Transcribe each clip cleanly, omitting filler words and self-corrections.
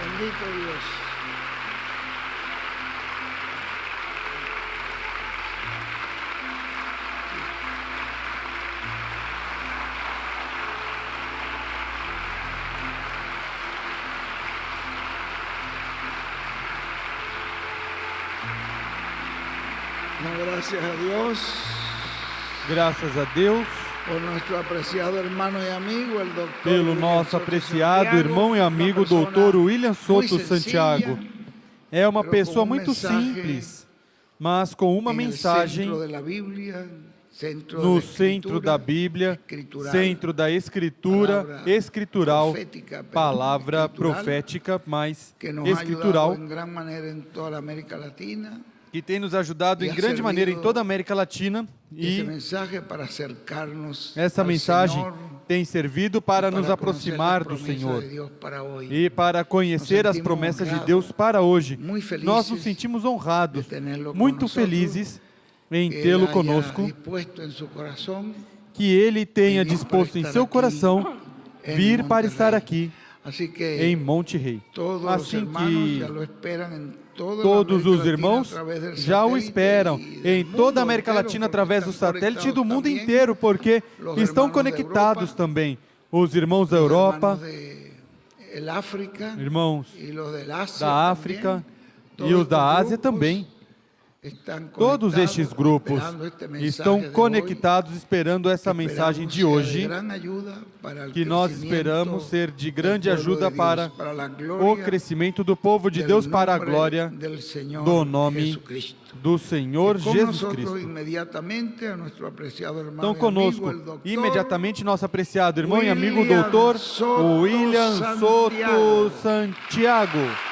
Bendito Dios. No, gracias a Dios. Graças a Deus, Por nuestro apreciado hermano y amigo, el doctor pelo William nosso Soto apreciado Santiago, irmão e una amigo persona Dr. William muy Soto sencilla, Santiago. É uma pero pessoa con un muito mensaje simples, mas com uma en el mensagem centro de la Biblia, centro no de la centro da escritura, Bíblia, escritural, centro da Escritura, palavra escritural, profética, pero palavra escritural, profética, mas que nos ha ayudado escritural, en gran manera en toda la América Latina. que tem nos ajudado E em ha grande maneira em servido toda a América Latina. Esse E mensaje para acercarnos essa al mensagem Señor, tem servido para nos conocer aproximar las do promesas Senhor de Dios para hoy. e para conhecer as sentimos promessas de honrados, Deus para hoje. muito felizes Nós nos sentimos honrados, de tê-lo muito conosco, felizes em que tê-lo Él haya conosco, dispuesto en su corazón que Ele tenha venir disposto para em estar seu aqui coração em vir para Monterrey. estar aqui Así que em Monte Rei. todos los Assim hermanos que ya lo esperan en toda todos la América os Latina irmãos a través del já o satélite esperam y del em toda a mundo América entero, Latina porque através do están satélite e do conectados mundo también inteiro, porque los estão hermanos de conectados Europa, também os irmãos da los Europa, hermanos de el África irmãos y los del Asia da África también. e os da Todos Ásia estos também. grupos están Todos conectados, estes grupos esperando este mensaje estão de hoy. conectados esperando essa Esperamos mensagem de sea de hoje, gran ayuda para el que nós crecimiento esperamos ser de del grande pueblo ajuda de Dios, para la o gloria crescimento do povo de del Deus, para a nombre glória del Señor do nome Jesucristo. do Senhor Y con Jesus nosotros Cristo. inmediatamente a nuestro apreciado hermano Então y amigo, conosco, el doctor imediatamente, nosso apreciado irmão e amigo William doutor Soto William Soto Santiago. Santiago.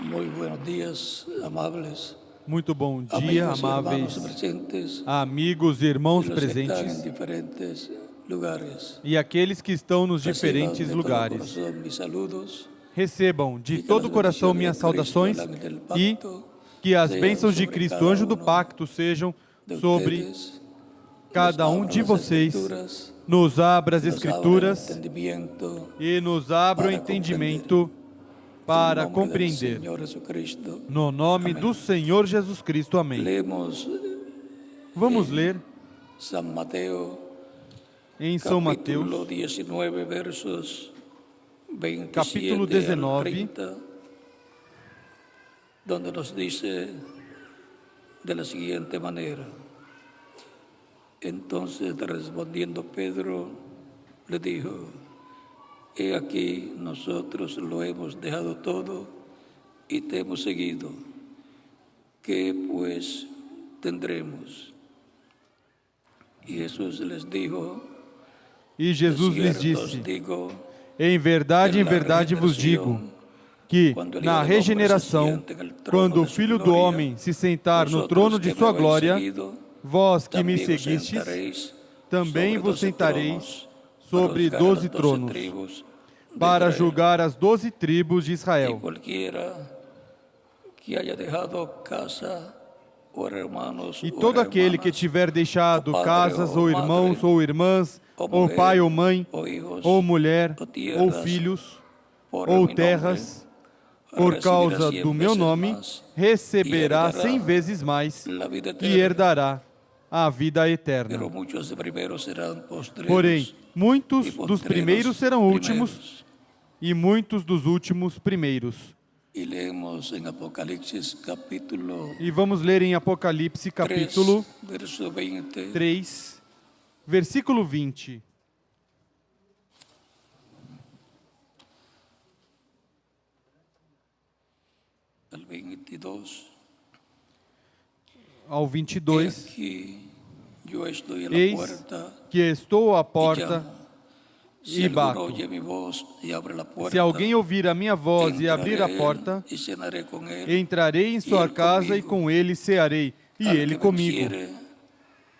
Muy buenos días, amables Muito bom dia, amigos y hermanos amáveis presentes amigos e irmãos y los que están en presentes diferentes lugares. e aqueles que estão nos Reciban diferentes de todo lugares. corazón mis saludos Recebam de y que todo o las coração bendiciones minhas de Cristo, saudações el ángel del e pacto, que as sean bênçãos de sobre Cristo, cada anjo do uno pacto, sejam de sobre ustedes, cada nos um abran de las vocês, escrituras, nos abra as nos abran el Escrituras entendimiento e nos abra o para entendimento en para nombre del compreender. Señor Jesucristo. No nome Amém. do Senhor Jesus Cristo. Amém. Leemos Vamos ler San Mateo, em São capítulo Mateus, 19, versos 27 capítulo al 19, 30, donde nos dice de la siguiente manera: entonces respondiendo Pedro le dijo: he aquí, nosotros lo hemos dejado todo y te hemos seguido. ¿Qué pues tendremos? Y Jesús les dijo: e Jesus de lhes cierto os disse: digo, em verdade vos digo, que na regeneração, quando o Filho do Homem se sentar no trono de sua glória, vós que me seguistes, também vos sentareis sobre 12 tronos, para julgar as 12 tribos de Y Israel. cualquiera que haya dejado casa o hermanos E o todo aquele que hermanas, tiver deixado o padre, casas, ou ou irmãos, madre, ou irmãs, ou ou mulher, pai, ou mãe, ou hijos, ou mulher, ou tierras, ou filhos, por ou mi terras, nombre, por recibirá causa 100 do meu veces nome, más, receberá herdará 100 vezes mais la vida e eterna. herdará a vida eterna. Pero muchos de primeros serán postreros, Porém, muitos e dos postreros primeiros serão últimos, primeros. e muitos dos últimos primeiros. Y leemos en Apocalipsis capítulo E vamos ler em Apocalipse 3, capítulo verso 20. 3, versículo 20. Al 22. Ao 22, Aquí yo estoy a la eis puerta que estou à y porta llamo. Si e alguno bato. oye mi voz y abre la puerta, Se alguém ouvir a minha voz e abrir a entraré porta, y cenaré con él, entrarei em sua ele casa e comigo. com ele cearei, e Al ele que comigo. venciere,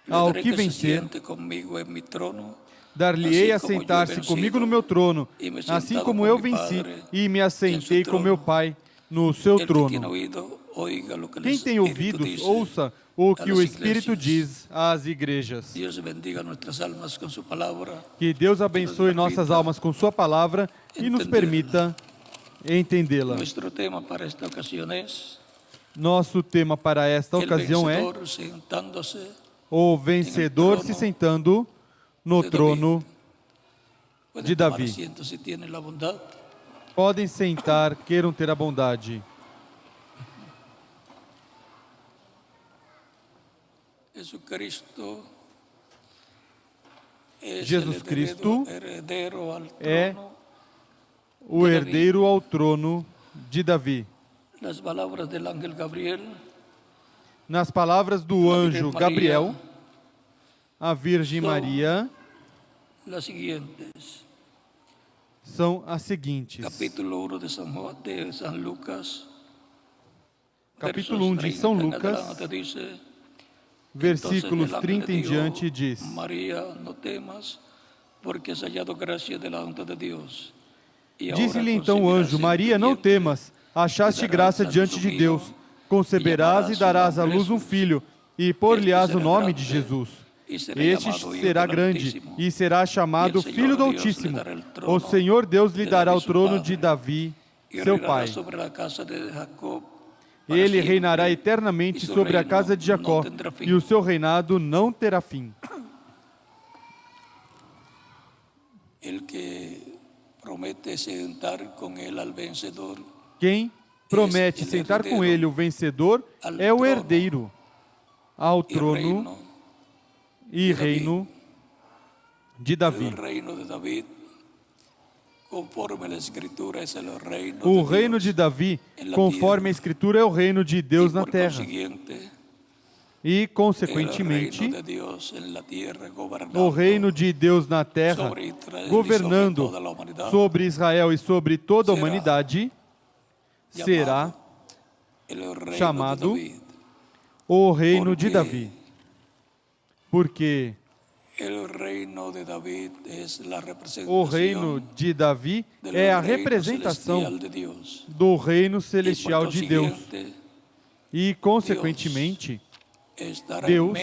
le Ao daré que que se vencer, siente conmigo en mi trono, dar-lhe-ei a sentar-se comigo no meu trono, assim como eu venci e me assentei com meu Pai no seu trono. Quem tem ouvidos, ouça o que o Espírito diz às igrejas. Que Deus abençoe nossas almas com sua palavra e nos permita entendê-la. Nosso tema para esta ocasião é o vencedor se sentando no trono de Davi. Podem sentar, queiram ter a bondade. Jesus Cristo é o herdeiro ao trono de Davi. Nas palavras do anjo Gabriel, a Virgem Maria são as seguintes. Capítulo 1 de San Lucas, Capítulo 1 de São Lucas, versículos 30 em diante diz: Maria, não temas, porque has hallado gracia delante de Deus. Disse-lhe então o anjo: Maria, não temas, achaste graça diante de Deus. Conceberás e darás à luz um filho, e por-lhe-ás o nome de Jesus. Este será grande, e será chamado Filho do Altíssimo. O Senhor Deus lhe dará o trono de Davi, seu pai. Ele reinará eternamente sobre a casa de Jacó, e o seu reinado não terá fim. Quem promete sentar com ele o vencedor é o herdeiro ao trono e reino de Davi. O reino de Davi, conforme a Escritura, é o reino de Deus na terra. E, consequentemente, o reino de Deus na terra, governando sobre Israel e sobre toda a humanidade, será chamado o reino de Davi. Porque o reino de Davi é a representação do reino celestial de Deus. E, consequentemente, Deus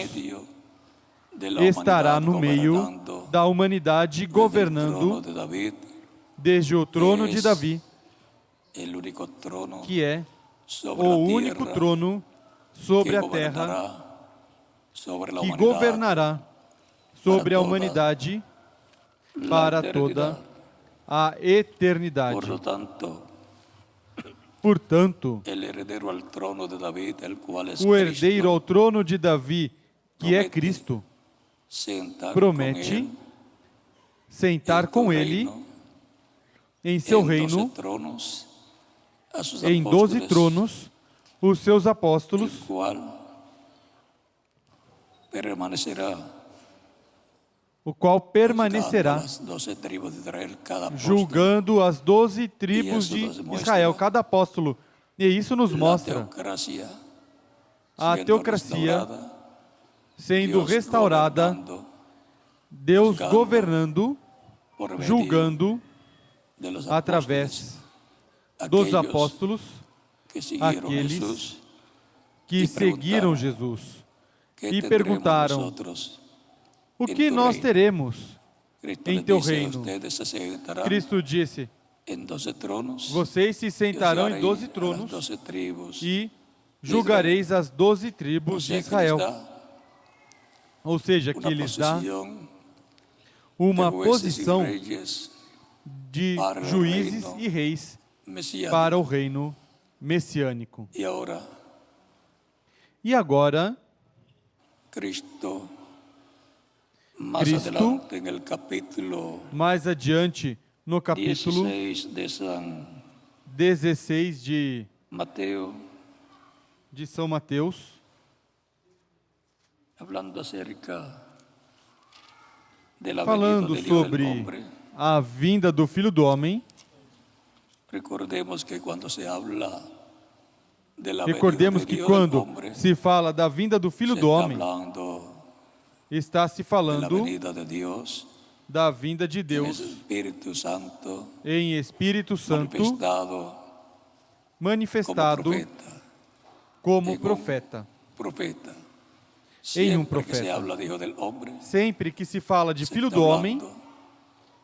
estará no meio da humanidade governando desde o trono de Davi, que é o único trono sobre a terra, que governará sobre a humanidade para toda a eternidade. Portanto, o herdeiro ao trono de Davi, que é Cristo, promete sentar com ele em seu reino, em 12 tronos, os seus apóstolos, o qual permanecerá julgando as 12 tribos de Israel, cada apóstolo. E isso nos mostra a teocracia sendo restaurada, Deus governando, julgando através dos apóstolos, aqueles que seguiram Jesus e perguntaram: o que nós teremos em teu reino? Cristo disse: vocês se sentarão em 12 tronos e julgareis as 12 tribos de Israel. Ou seja, que lhes dá uma posição de juízes e reis para o reino messiânico. E agora, Cristo, mais adiante, no capítulo 16 de São Mateus, falando sobre a vinda do Filho do Homem, recordemos que quando se fala da vinda do Filho do Homem, está se falando da vinda de en Deus ese Espíritu Santo em Espírito Santo manifestado como en profeta. profeta. Em um Siempre que se profeta. habla de Hijo del Hombre, Sempre que se fala de se Filho está do Homem, hablando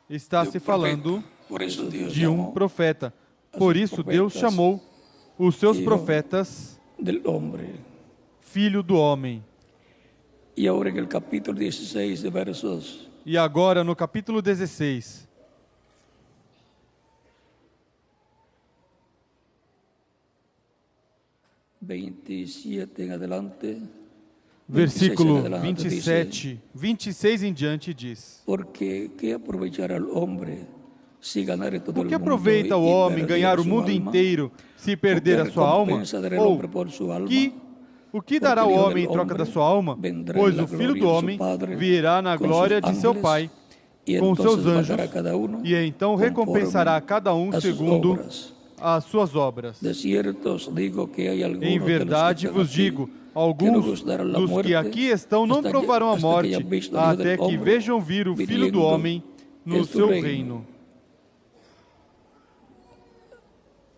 está de se un falando profeta. Por eso Dios de um llamó profeta. a Por sus isso Deus profetas chamou os seus Hijo profetas del Hombre. Filho do Homem. Y ahora en el capítulo 16 de versos E agora no capítulo 16, ...27 en adelante... versículo 26 en adelante, dice, 27, 26 em diante diz: porque ¿qué aprovechará al hombre si ganare todo Por el que mundo aproveita o y homem perder ganhar o su mundo alma? inteiro se ¿O perder qué a sua alma? recompensa dará el Ou hombre por su alma? o que dará Porque o el Hijo homem em del troca da Hombre sua alma? vendrá Pois en la o Filho gloria do de su Homem Padre virá na con glória sus de seu ángeles, Pai y com seus entonces anjos, pagará cada uno e então recompensará cada um a sus segundo obras. as suas obras. De cierto os digo que hay algunos Em de los verdade que están vos aquí digo, que no alguns gustarán la dos que muerte aqui estão não hasta que- provarão a hasta que morte, hayan visto al Hijo até del que Hombre vejam vir o Filho do viniendo Homem no en su seu reino. reino.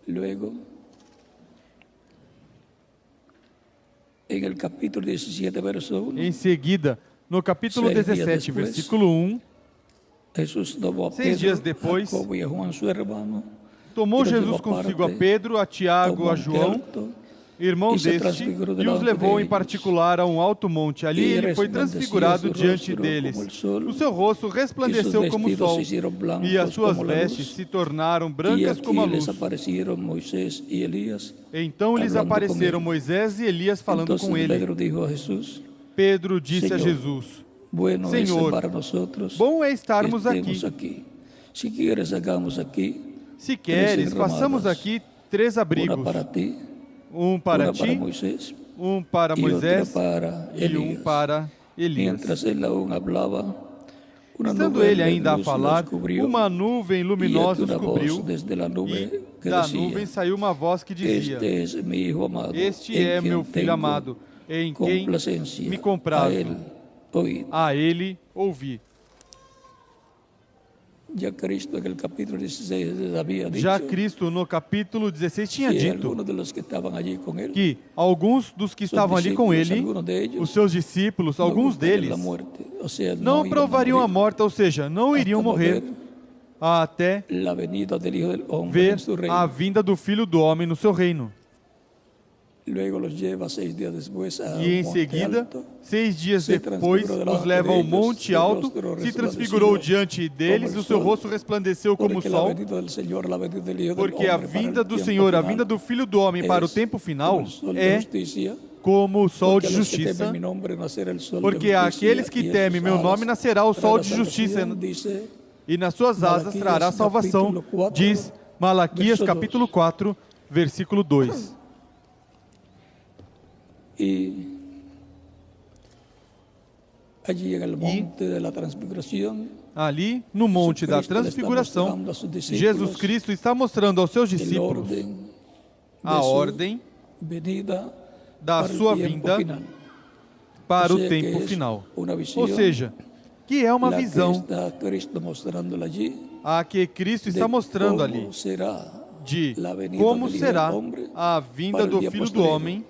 Luego, en el capítulo 17, verso 1, Em seguida, no capítulo 6 dias 17, depois, versículo 1, Jesús tomó a 6 Pedro, dias depois, Jacobo y a Juan su hermano, tomou e los Jesus levou consigo a aparte Pedro, a Tiago, ao a monte João, alto, irmão e se deste, transfigurou e os delante levou em deles. particular a um alto monte. Ali E ele foi resplandecia transfigurado seu diante rosto deles. como o sol, O seu rosto e seus resplandeceu como o vestidos sol, se hicieron blancos e as suas como la luz. vestes se tornaram Y brancas aquí como a les luz. aparecieron Moisés y Elías. Então lhes Falando com apareceram ele. Moisés e Elias falando Entonces com ele. Pedro dijo a Jesús, Pedro disse a Senhor, Jesus: bueno Senhor, es para nosotros bom é que estarmos estemos aqui. aquí. Si quieres, hagamos aquí Se 3 queres, façamos enramadas, aqui 3 una abrigos: para ti, um para una para ti, Moisés um para y otra Moisés para e um Elías. para Elias. Mientras él aún hablaba, una Estando nube ele de ainda a luz falar, los cubrió, uma nuvem y luminosa una os voz cobriu, desde la nube e que da decía, nuvem saiu uma voz que dizia: este es mi hijo amado, Este en é quien meu filho tengo amado, em quem complacencia. me A comprazo. él oíd. A ele ouvi. Ya Cristo en el capítulo 16 había dicho Já Cristo, no capítulo 16, tinha que dito algunos de los que estaban allí con él, que alguns dos que sus estavam ali com discípulos, ele, algunos de ellos, os seus discípulos, no alguns gustarían deles, la muerte, o sea, não iban a provariam a morir morte, ou seja, não hasta iriam morrer ver até la venida del Hijo del Hombre ver en su reino. a vinda do Filho do Homem no seu reino. Luego los lleva 6 días después a E em un monte seguida, alto, 6 dias se depois, transfigurou os delante leva ao deles, monte seu alto, rosto se resplandeceu transfigurou diante deles, como o o seu sol, rosto resplandeceu como o porque la sol, venida del Señor, la venida del Hijo del porque a Hombre para el vinda do tiempo Senhor, a final, vinda do Filho do Homem para o es tempo final como el sol de é justicia, como o sol porque de a los que justiça, temen mi nombre nacerá el sol de porque justicia, aqueles que y en temem sus meu nome alas nascerá o sol trará de justiça, salvación, dice e nas suas asas Malaquias, trará salvação, capítulo 4, diz Malaquias verso 2. capítulo 4, versículo 2. Y allí en el monte de la transfiguración, Ali, no monte da Cristo le está transfiguração, mostrando a sus discípulos Jesus Cristo está mostrando aos seus el discípulos orden a de su ordem venida da para el sua tiempo vinda final. para Ou o seja, tempo que é final. uma visão, Ou seja, que é uma la que visão está Cristo mostrando allí a que Cristo está de mostrando cómo ali será de la venida como del Hijo será del Hombre a vinda para el do día Filho do postrero. Homem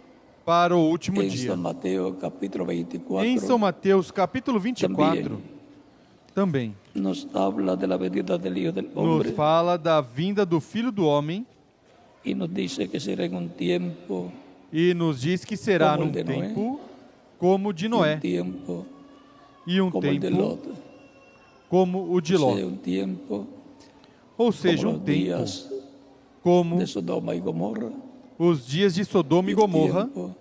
para o último en dia. San Mateo capítulo 24 Em São Mateus capítulo 24 também nos habla de la venida del Hijo del nos Hombre fala da vinda do Filho do Homem y nos dice que será en un tiempo, e nos diz que será Como num o de Noé. tempo como o de Noé un tiempo e um como el de tempo Lot, como o de o Ló. sea, un tiempo Ou seja, como um los tempo días como de Sodoma y Gomorra, os dias de Sodoma e un Gomorra, tiempo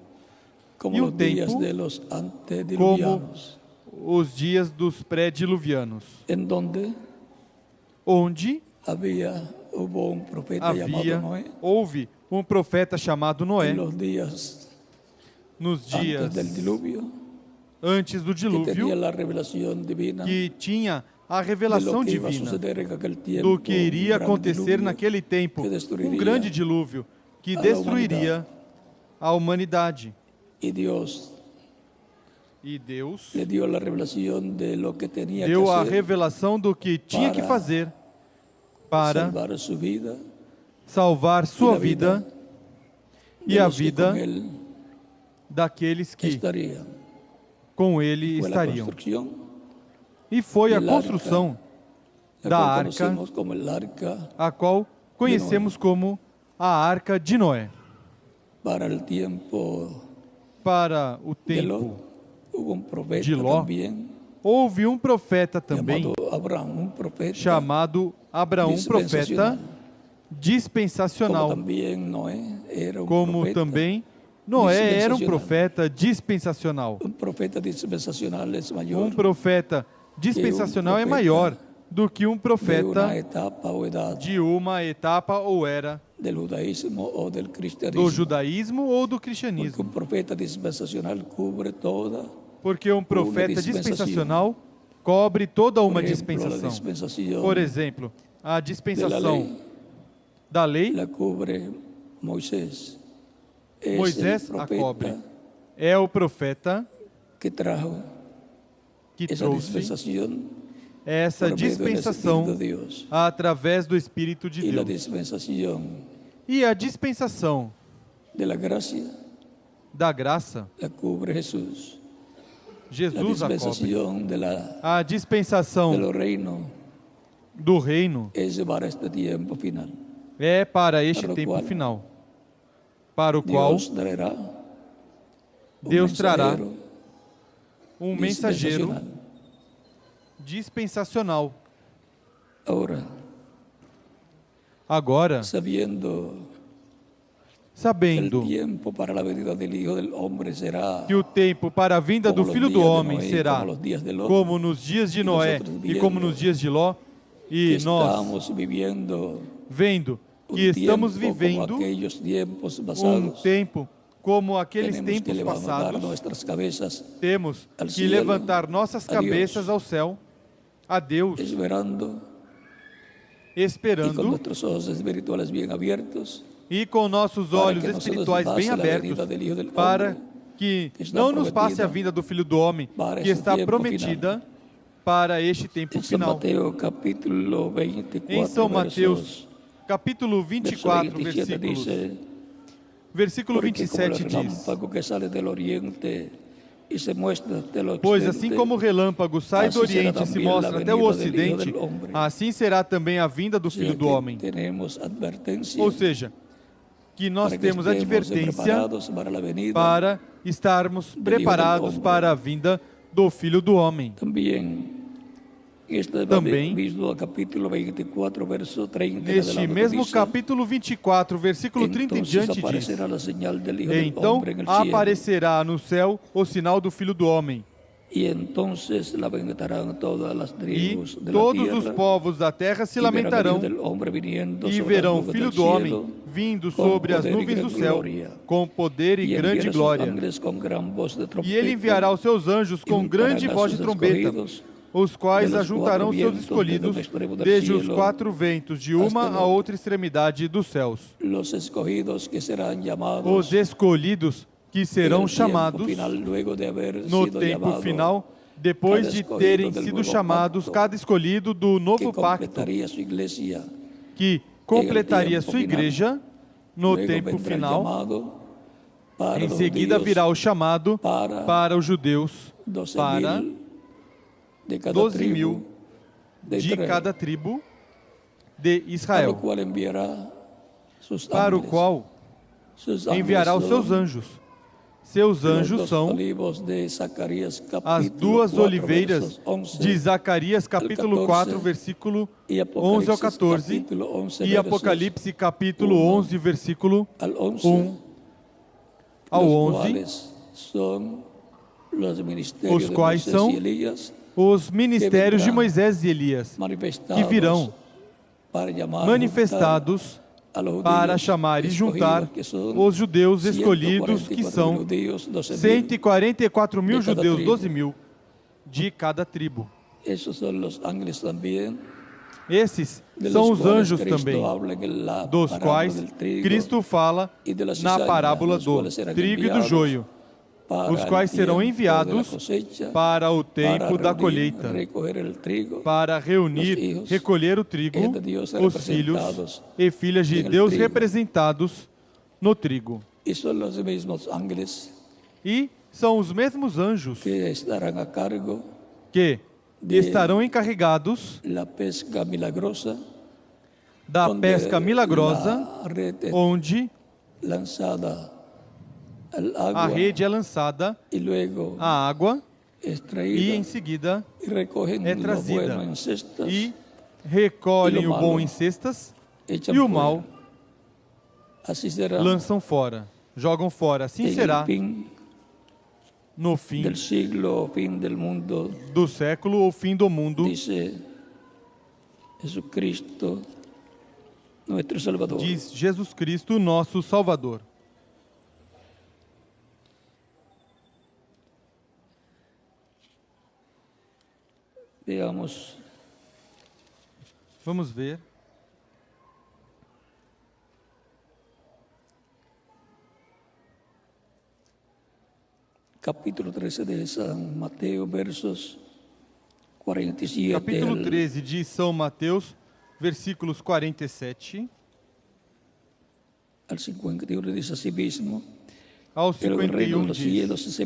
como y un los días tiempo de los antediluvianos, os dias dos pré-diluvianos, en donde onde hubo un profeta llamado Noé houve um profeta chamado Noé en los días nos dias antes del diluvio, antes do que tenía dilúvio, la revelación divina que tinha a de lo revelação que iba a divina suceder en aquel tiempo, do que iria un gran acontecer diluvio naquele tempo, que destruiria grande dilúvio que a destruiria a humanidade. y Dios E Deus le dio la revelación de lo que tenía que deu a hacer revelação do que tinha que fazer para salvar su vida salvar sua vida de e a los que vida con él daqueles que estarían. com ele Fue la estariam. construcción, E foi a del arca, construção la da cual arca, conocemos como el arca a qual conhecemos como a Arca de Noé. para el tiempo Para o de Lot. tempo Hubo un profeta de Ló, también houve um profeta também llamado Abraham, un profeta chamado Abraão, profeta dispensacional. dispensacional, Como también Noé era un como profeta. também Noé era um dispensacional. profeta dispensacional. Un profeta dispensacional es mayor Um profeta dispensacional é profeta maior do que um de una profeta etapa o edad de uma etapa ou era del judaísmo o del do cristianismo. judaísmo ou do Porque cristianismo. un profeta dispensacional cubre toda, Porque um profeta dispensacional cobre toda por uma ejemplo, la dispensação. dispensación Por exemplo, a de la dispensação ley da lei, la cubre Moisés. Es Moisés el a profeta cobre. É o profeta que trajo que esa trouxe dispensación essa por medio del Espíritu dispensação de Dios. através do Espírito de Y la Deus. dispensación E a dispensação de la gracia da graça, la cubre Jesús. La Jesus a cobre. dispensación A de dispensação los reinos do reino es para este tiempo final. é para este Para o tempo qual final, para o qual Dios traerá un Deus trará mensajero um mensageiro dispensacional. dispensacional. Ahora, Agora, sabiendo que el sabendo tiempo para la venida del Hijo del Hombre será que o tempo para a vinda como do los Filho do días de Homem Noé, será como los días de Lot, como nos dias de e Noé nosotros e como vivendo nos dias de Ló, que e nós estamos viviendo vendo un que estamos tiempo vivendo como aquellos tiempos um pasados. tempo como aqueles Tenemos que tempos levantar passados, nuestras cabezas temos al que cielo, levantar nossas a Deus, cabeças ao céu, a Deus, esperando y con esperando nuestros ojos espirituales bien abiertos e com nossos para olhos que nos espirituais pase bem la abertos venida del Hijo del para Hombre, que que está não nos passe a prometida vinda do Filho do Homem, para que esse está tempo prometida para este tempo en San final. Mateo capítulo 24 Em São Mateus, versos, capítulo verso 24, 27 dice: versículo porque como el 27 diz: relámpago que sale del oriente y se muestra hasta el Pois occidente, assim como o relâmpago sai do assim será Oriente e se também a mostra até o venida del Hijo Ocidente, del Hombre. assim será também a vinda do o sea Filho do que Homem. tenemos advertencia Ou seja, que nós para que temos estemos advertência preparados para la venida. para estarmos Hijo del preparados Hombre. para a vinda do Filho do Homem. También este Também, mismo capítulo 24 verso 30 en Neste adelante mesmo dice: capítulo 24, versículo 30 em entonces diante diz: aparecerá la señal del Hijo del Então Hombre en el cielo, aparecerá no céu o sinal do Filho do Homem, y entonces lamentarán todas las e tribus de la todos os tierra, povos da terra se y verán al lamentarão Hijo del Hombre viniendo e sobre verão o las nubes Filho del do Homem cielo, vindo com sobre as poder e nuvens do grande céu, glória, com poder e y grande enviará sus glória. ángeles con gran voz de E ele trompeta, enviará os seus anjos com y grande juntarán a voz de sus trombeta, escogidos os quais de los ajuntarão quatro seus vientos escolhidos desde o extremo del desde os cielo quatro ventos, de uma hasta a outra extremidade dos céus. los escogidos que serán llamados Os escolhidos que en serão el tiempo chamados final, luego de haber no sido tempo llamado, final, depois cada de escolhido terem del sido nuevo chamados, pacto, cada escolhido do que novo pacto, completaría su iglesia. que completaria tempo sua final. igreja no Luego tempo vendrá el final. llamado para Em los seguida judíos, virá o chamado para os judeus, 12.000 para de cada 12.000 tribu de de Israel, cada tribo de para Israel, o qual enviará sus para o ángeles. qual Sus ángeles enviará os seus son anjos. Seus los anjos dos são olivos de Zacarias, as capítulo duas 4, oliveiras versos 11, de Zacarias, capítulo 4, versículo e 11 ao Apocalipse, 14, capítulo 11, e versos Apocalipse, capítulo 1 11, versículo al 11, 1 ao los 11, cuales son los ministerios os de quais Moisés são y Elías, os ministérios de vendrá Moisés e Elias, manifestados que virão para llamar, manifestados a los para judíos chamar e escogidos, juntar que son os judeus escolhidos, que 144.000 são judíos, 12.000. 144 mil de cada judeus, tribo. 12 mil de cada tribo. Esos son los ángeles también, Esses de são los os cuales anjos Cristo também, habla en la dos parábola quais del trigo Cristo fala y de la na cizaña, parábola los do cuales serán trigo e do enviados joio, os quais serão enviados para o tempo da colheita, para reunir, recolher o trigo, os filhos e filhas de Deus representados no trigo. E são os mesmos anjos que estarão encarregados da pesca milagrosa, onde a rede é lançada, a água, e em seguida é trazida, e recolhem o bom em cestas, e o mal lançam fora, jogam fora. Assim será no fim do século ou fim do mundo, diz Jesus Cristo, nosso Salvador. Vamos ver. Capítulo 13 de São Mateus, versos 47 Capítulo 13 de São Mateus, versículos 47 al 51 diz assim mesmo: ao 51 diz: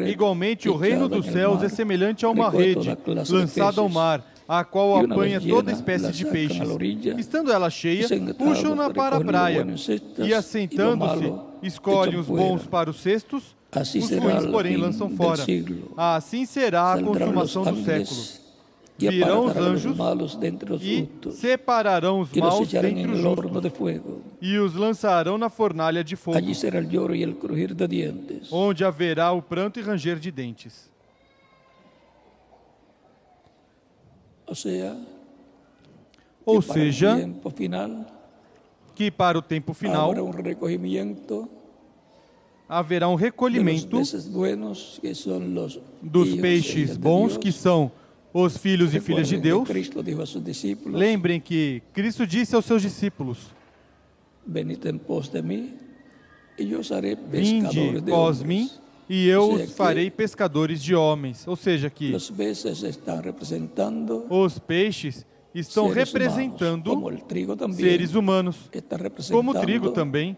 igualmente o reino dos céus é semelhante a uma rede lançada ao mar, a qual apanha toda espécie de peixes. Estando ela cheia, puxam-na para a praia, e assentando-se, escolhem os bons para os cestos, os ruins, porém, lançam fora. Assim será a consumação do século. Virão os anjos e separarão os maus dentre os justos, e os lançarão na fornalha de fogo, onde haverá o pranto e ranger de dentes. Ou seja, que para o tempo final haverá um recolhimento dos peixes bons, que são os filhos e filhas de Deus. Lembrem que Cristo disse aos seus discípulos: vinde após mim, e eu os farei pescadores de homens. Ou seja, que os peixes estão representando seres humanos, como o trigo também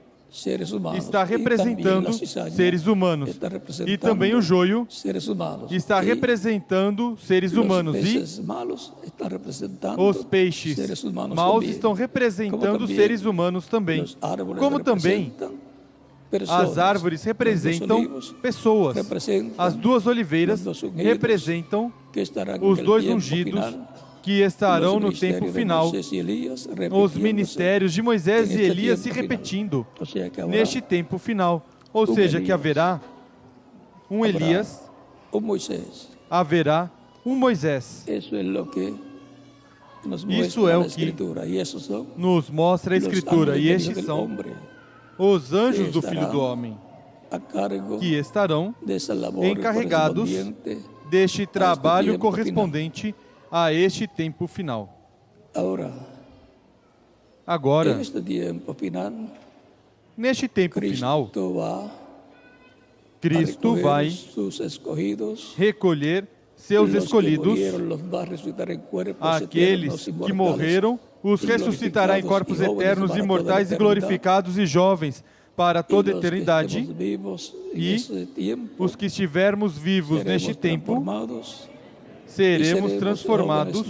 está representando seres humanos, e também o joio está representando seres humanos, e os peixes maus estão representando seres humanos também, como também as árvores representam pessoas. As duas oliveiras representam os dois ungidos que estarão no tempo final. Os ministérios de Moisés e Elias se repetindo neste tempo final. Ou seja, que haverá um Elias, haverá um Moisés. Isso é o que nos mostra a Escritura. E estes são os anjos do Filho do Homem, que estarão encarregados deste trabalho correspondente a este tempo final. Agora, neste tempo final, Cristo vai recolher seus escolhidos, aqueles que morreram, os ressuscitará em corpos eternos, imortais e glorificados e jovens para toda a eternidade, e os que estivermos vivos neste tempo seremos transformados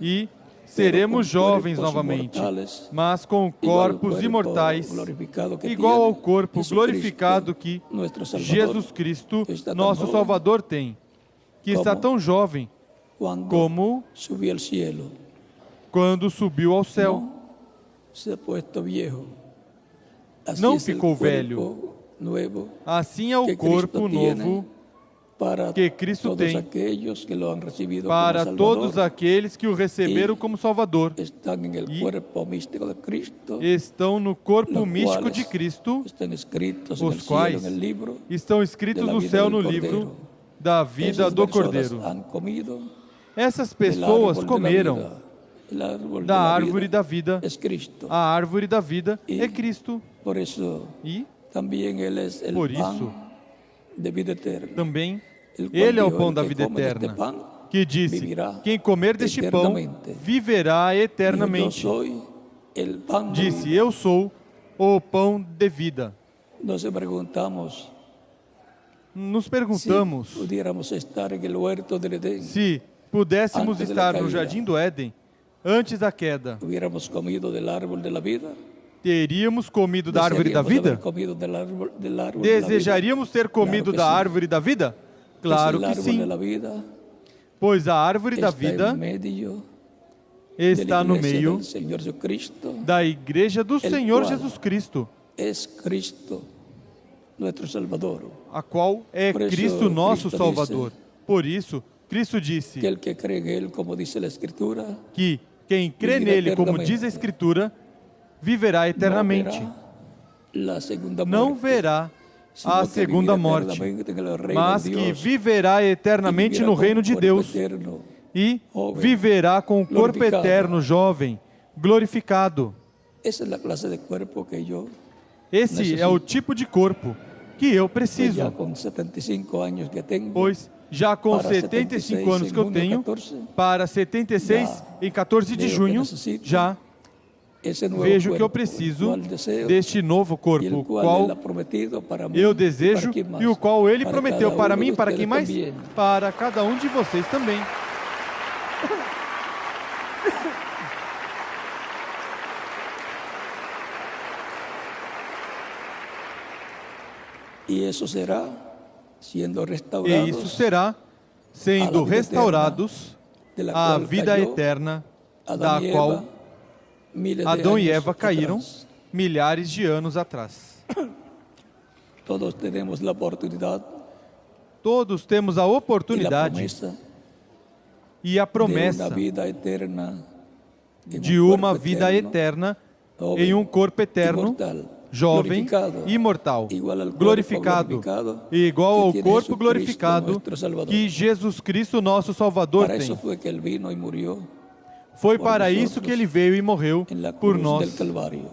e seremos jovens novamente, mas com corpos imortais, igual ao corpo glorificado que Jesus Cristo, nosso Salvador, tem, que está tão jovem como quando subiu ao céu. Não ficou velho. Assim é o corpo novo que Cristo tem para todos aqueles que o receberam como Salvador e estão no corpo místico de Cristo, os quais estão escritos no céu no livro da vida do Cordeiro. Essas pessoas comeram da árvore da vida. A árvore da vida é Cristo. E, por isso, de vida eterna. Também El cual Ele é o dijo, pão el da que vida come deste eterna, pan, que disse: vivirá quem comer deste pão eternamente. viverá Dijo, yo eternamente. soy el pan de Disse: vida. eu sou o pão de vida. Nos preguntamos Nos si perguntamos pudiéramos estar en el huerto del Edén, se pudéssemos Antes da estar no caída. jardim do Éden, antes da queda, hubiéramos comido del árbol de la vida. teríamos comido da árvore da Desearíamos haber vida? comido del árbol de la vida. Desejaríamos ter comido que da sim. árvore da vida? Claro Es el que árbol de sim, la vida pois a árvore da está vida en medio está de no la iglesia meio del Señor Jesucristo. da igreja do Senhor qual Jesus Cristo, Es Cristo nuestro Salvador. a qual é Por isso, Cristo nosso Cristo Salvador. Por isso, Cristo Que disse el que cree en Él, como dice la Escritura, que quem crê Viverá nele, como eternamente. diz a Escritura, viverá eternamente. no verá la segunda Não muerte, verá sino a que segunda vivirá morte, eternamente en el reino mas de que Dios, viverá y eternamente vivirá no con reino un de cuerpo Deus eterno. e Jovem, viverá com o corpo glorificado. eterno, jovem, glorificado. Esa es la clase de cuerpo que yo, Esse é o tipo de corpo que eu pues ya preciso, con 75 años que tengo, pois já com Para 75 anos que eu 76 em tenho, 14, para 76, já em 14 de vejo que junho, necessito já ese nuevo vejo que eu cuerpo, preciso el cual deseo, deste novo y corpo, el o cual qual Él ha prometido para mí, eu y desejo para quem mais? e o qual Ele Para prometeu cada para um de mim, para ustedes quem mais? também. Para cada um de vocês também. Y eso será siendo E restaurados isso será sendo a vida restaurados de la à cual vida cayó eterna, Adão da e qual Eva, miles de Adão e años Eva caíram atrás. milhares de anos atrás. Todos tenemos la oportunidad Todos temos a y la oportunidade promesa e a de promessa una vida eterna, en de un uma cuerpo vida eterno, eterna joven, em um corpo eterno, inmortal, jovem, glorificado, imortal, igual al cuerpo glorificado, glorificado igual que ao tiene corpo Jesucristo, glorificado nuestro Salvador. que Jesus Cristo, nosso Salvador, Para eso tem. fue que Él vino y murió Foi por para nosotros isso que ele veio e morreu en la por cruz nós del Calvario,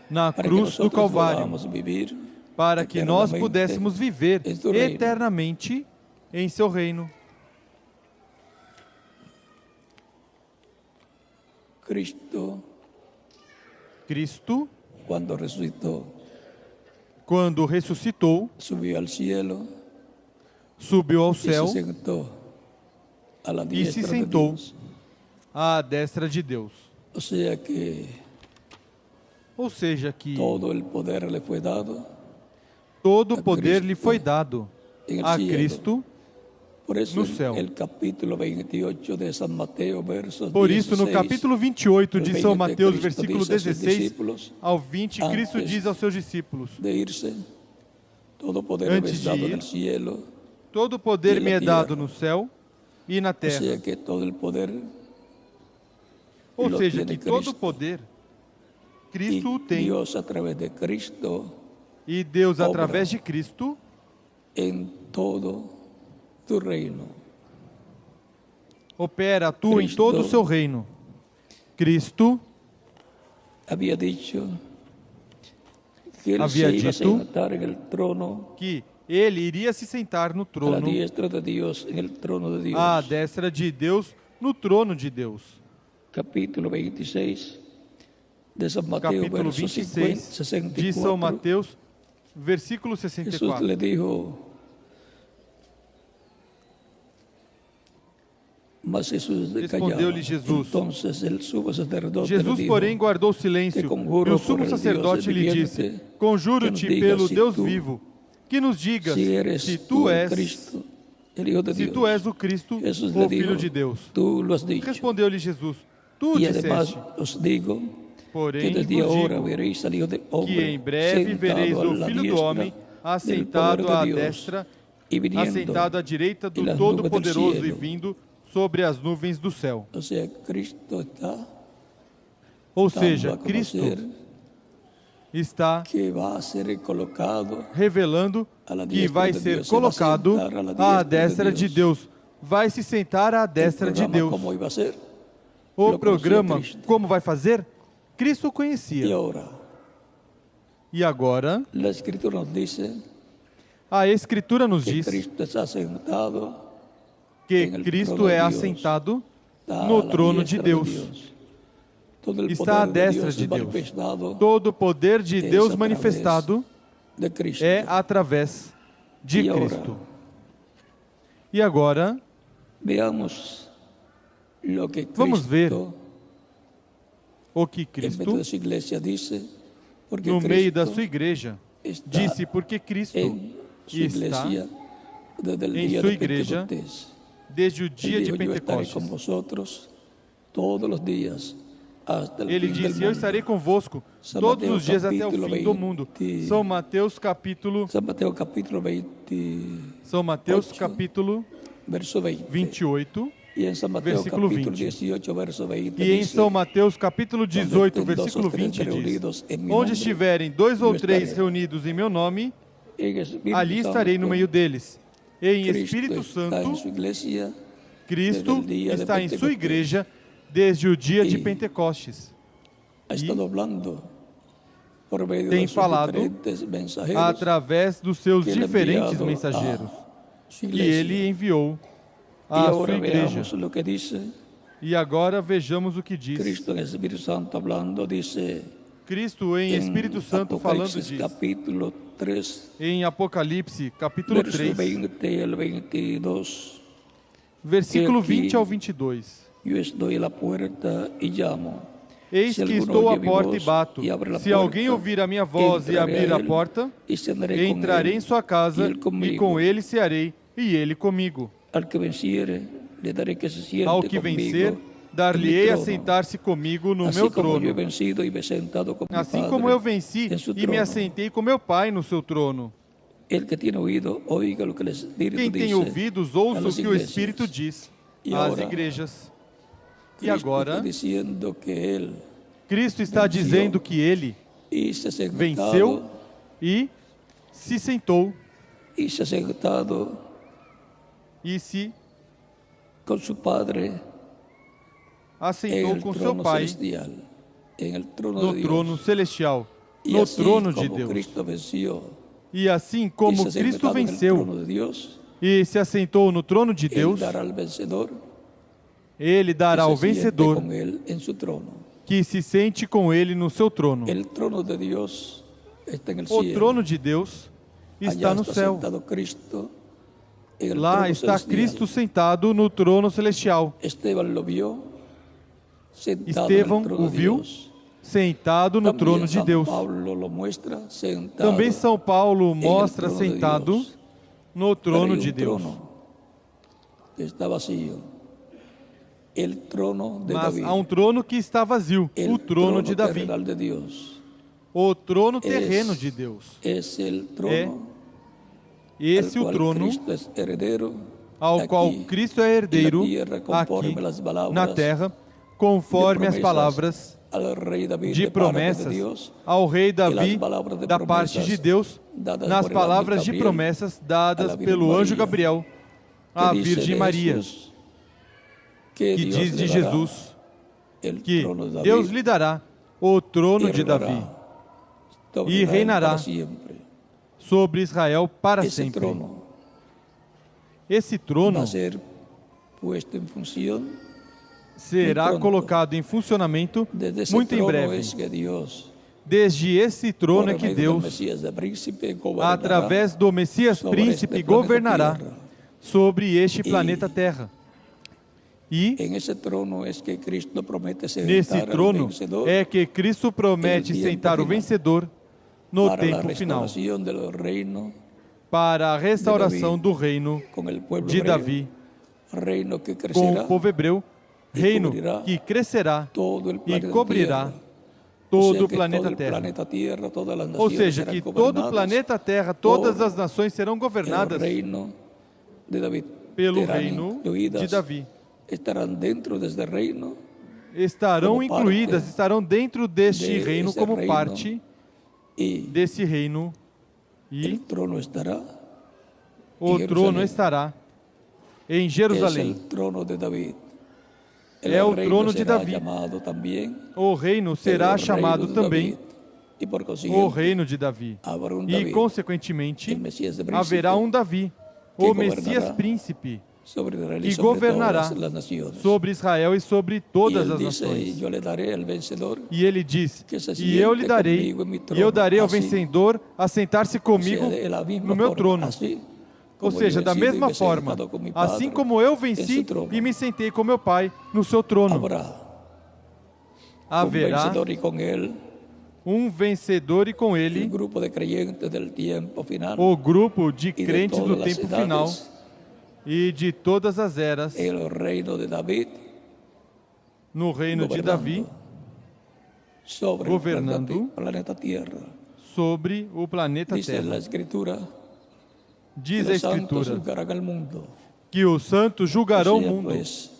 na para que cruz do nosotros Calvário, podamos vivir para que nós eternamente pudéssemos viver em seu reino. eternamente em seu reino. Cristo, cuando resucitó, quando ressuscitou, subió al cielo subiu ao y céu se sentó a la e se diestra de sentou Dios. à destra de Deus. O sea que Ou seja, que todo el poder le fue dado todo o a poder Cristo lhe foi dado en el a cielo. Cristo. Por eso no en céu. el capítulo 28 de San Mateo, versos Por isso, no 16, capítulo 28 de São 20, Mateus, Cristo versículo diz aos seus 16 discípulos, ao 20, Cristo antes diz aos seus discípulos: de irse, todo poder Antes es de dado ir, del cielo. todo o poder e me é na dado terra. no céu e na O terra. sea que todo el poder Ou lo seja, tiene que todo o Cristo. poder y Cristo o tem, Dios a través de Cristo e Deus, obra. através de Cristo, en todo tu reino. opera atua em Cristo. todo o seu reino. Cristo Había dicho que Él Había se iba a dito sentar en el trono que ele iria se sentar no a la trono, diestra de Dios, en el trono de Dios. à destra de Deus, no trono de Deus. Capítulo 26 de San Mateo, Capítulo verso 26 50, de São 64. Mateus, versículo Jesús 64. le dijo, mas Jesús le callaba. Respondeu-lhe Jesus. Entonces el sumo sacerdote le Jesus, dijo, porém, guardou silêncio. Te conjuro E o por sumo el sacerdote Deus lhe viviente, disse: Conjuro-te que nos digas pelo se Deus tu- vivo, que nos digas si eres se tú tu el és, Cristo, el Hijo de se Dios. tu és o Cristo, Jesús o le Filho dijo, de Deus. tú lo has dicho. Respondeu-lhe Jesus: Tu Y además disseste, os digo porém que desde vos ahora digo veréis al Hijo del que Hombre em breve vereis sentado a o la Filho do diestra Homem del assentado poder de à Dios, destra, y viniendo assentado à direita en do las nubes del Todo-Poderoso e cielo. vindo sobre as nuvens do céu. O sea, Cristo está Ou dando seja, a Cristo conocer está que va a ser colocado revelando a la que diestra vai de ser Dios, se va a colocado sentar a la à diestra destra de de Deus. Vai se sentar à destra de programa Deus. ¿Cómo iba a ser? O Lo programa, conhecia Cristo. como vai fazer? Cristo o Y conhecia. ahora, E agora, la Escritura nos dice A Escritura nos que diz Cristo está sentado que en el Cristo trono de é Dios. assentado Está a no la trono de diestra Deus. Todo el Está à poder de destra Dios de es Deus. manifestado Todo o poder de es Deus a través manifestado de Cristo. é através de E agora? Cristo. E agora, Veamos lo que Vamos ver Cristo o que en Cristo, medio de su iglesia dice, porque no meio da Cristo sua igreja, está disse: porque Cristo en su está iglesia desde el em día sua de igreja Pentecostés. desde o Él dia de dijo, yo estaré Pentecostes. con vosotros todos los días hasta el Ele fin del disse: eu mundo. estarei convosco São todos Mateus, os dias até o capítulo fim do mundo. 20. São Mateus capítulo, San Mateo capítulo 20, São Mateus 8. capítulo verso 20. 28 Y en San Mateo versículo capítulo 20. 18, verso 20 e em dice, São Mateus capítulo 18, estén dos versículo ou três 20 diz: reunidos em meu onde nome, estiverem dois ou eu três estarei. reunidos em meu nome, en Espíritu ali estarei no Santo, meio deles. E em Cristo Espírito está en su Santo, iglesia Cristo desde el día de está em sua Pentecostés. igreja desde o dia de E Pentecostes. ha estado hablando por medio tem de sus falado diferentes mensajeros através dos seus que ele diferentes enviado mensageiros. a su E iglesia. ele enviou Y à ahora sua igreja. veamos lo que dice E agora vejamos o que diz. Cristo en el Espíritu Santo hablando, dice Cristo em en Espírito Santo falando Apocalipsis diz. capítulo 3, Em Apocalipse, capítulo verso 3, 20 al 22. versículo que aqui 20 ao 22. Yo estoy a la puerta y llamo. Eis Se que alguno estou à oye mi porta e voz bato. e abre a Se porta, alguém ouvir a minha voz e entrarei abrir a a ele, porta, y cenaré con entrarei él, em sua casa y él conmigo. e com ele cearei e ele comigo. Al que venciere, le daré que se siente Ao que conmigo vencer, en dar-lhe-ei mi a trono, sentar-se comigo no así meu como yo he trono. vencido y me he sentado con mi Assim Padre como eu venci en su e me trono. assentei com meu Pai no seu trono. El que tiene oído, oiga lo que el Espíritu Quem tem dice ouvidos, a ouça o las que o iglesias. Espírito diz E às agora, igrejas. E Cristo agora, está diciendo que él Cristo está venceu dizendo que ele y se ha sentado, venceu e se sentou y se ha sentado e se con su Padre en assentou el com seu trono Pai celestial, en el trono no de Dios. trono celestial, Y no así trono de como Deus. Cristo venció E assim y como se ha Cristo sentado en el venceu trono de Dios, e se assentou no trono de él Deus, dará al vencedor ele dará que ao se siente vencedor con él en su trono. que se sente com ele no seu trono. El trono de Dios está en el O cielo. trono de Deus está Allá no está céu. sentado Cristo en el Lá trono está celestial. Cristo sentado no trono celestial. Esteban lo vio sentado Estevão en el trono o de viu Dios. sentado no También trono de San Deus. Pablo lo muestra sentado Também São Paulo en el mostra trono de sentado Dios. no Pero trono hay de un Deus. trono que está vacío. El trono de Mas David. há trono que está vazio, El o trono de Davi. terrenal de Dios. O trono terreno de Deus. Es el trono Esse al o cual trono Cristo es heredero ao aquí qual Cristo é herdeiro en la tierra, conforme aqui las palabras na terra, conforme as de palavras al rey David de de parte de promessas Dios, ao rei Davi las palavras de da parte de promessas Deus, dadas nas por el ángel palavras de Gabriel promessas a dadas la Virgen pelo anjo Maria, Gabriel à que dice Virgem de Maria, Jesús, que que Dios diz de le dará Jesus el que trono de David Deus lhe dará o trono y de reinará Davi sobre e Israel reinará para siempre. sobre Israel para Ese sempre. trono Esse va trono a ser puesto en función será pronto. colocado em funcionamento desde ese muito em trono breve. es que Dios, Desde esse trono é por que medio del Deus, Mesías de príncipe, gobernará através do Messias sobre príncipe, este planeta governará Tierra. sobre este E planeta Terra. E En ese trono es que Cristo promete sentar nesse al trono vencedor é que Cristo promete El tempo sentar o final. vencedor no para la tempo final, restauración del reino para a restauração Davi, do reino con el pueblo de hebreo, Davi, reino que com crecerá o povo hebreu, e reino cobrirá que crescerá todo el e planeta cobrirá Tierra. O todo sea o que planeta todo el Terra. planeta Tierra, todas las Ou naciones seja, serán que todo o gobernadas planeta Terra, todas por as nações serão el governadas reino de David. pelo Serán reino incluidas, de Davi. estarán dentro de este reino Estarão como incluídas, parte estarão dentro deste de reino ese como reino. parte y desse reino. el E trono estará o em trono Jerusalém. estará em es Jerusalém. el trono de David. É o reino trono de será Davi. llamado también O reino será el chamado reino de também David. Y por o consiguiente, reino de Davi. habrá un E, David, consequentemente, el Mesías de príncipe, haverá um Davi, que o governará Messias príncipe, sobre Israel y que sobre governará todas las naciones. sobre Israel e sobre Y todas él as dice, nações. yo le daré al vencedor, E ele diz: que se E eu lhe siente darei, comigo em meu e eu darei ao trono, assim, vencedor a sentar-se comigo o sea, de la misma no meu forma, trono. así Ou como seja, yo he da vencido y mesma me he forma, sentado con mi assim Padre como eu en venci su trono, e me sentei com meu Pai no seu trono, habrá un haverá vencedor y con él um vencedor e com el ele grupo de creyentes del tiempo final o grupo de y de crentes do todas las tempo final edades, e de todas as eras el reino de David no reino de gobernando Davi sobre gobernando el planeta Tierra. sobre o planeta Dice la Terra. Escritura, Diz que a los santos Escritura juzgarán al mundo. que os santos julgarão o Sea, mundo. pues,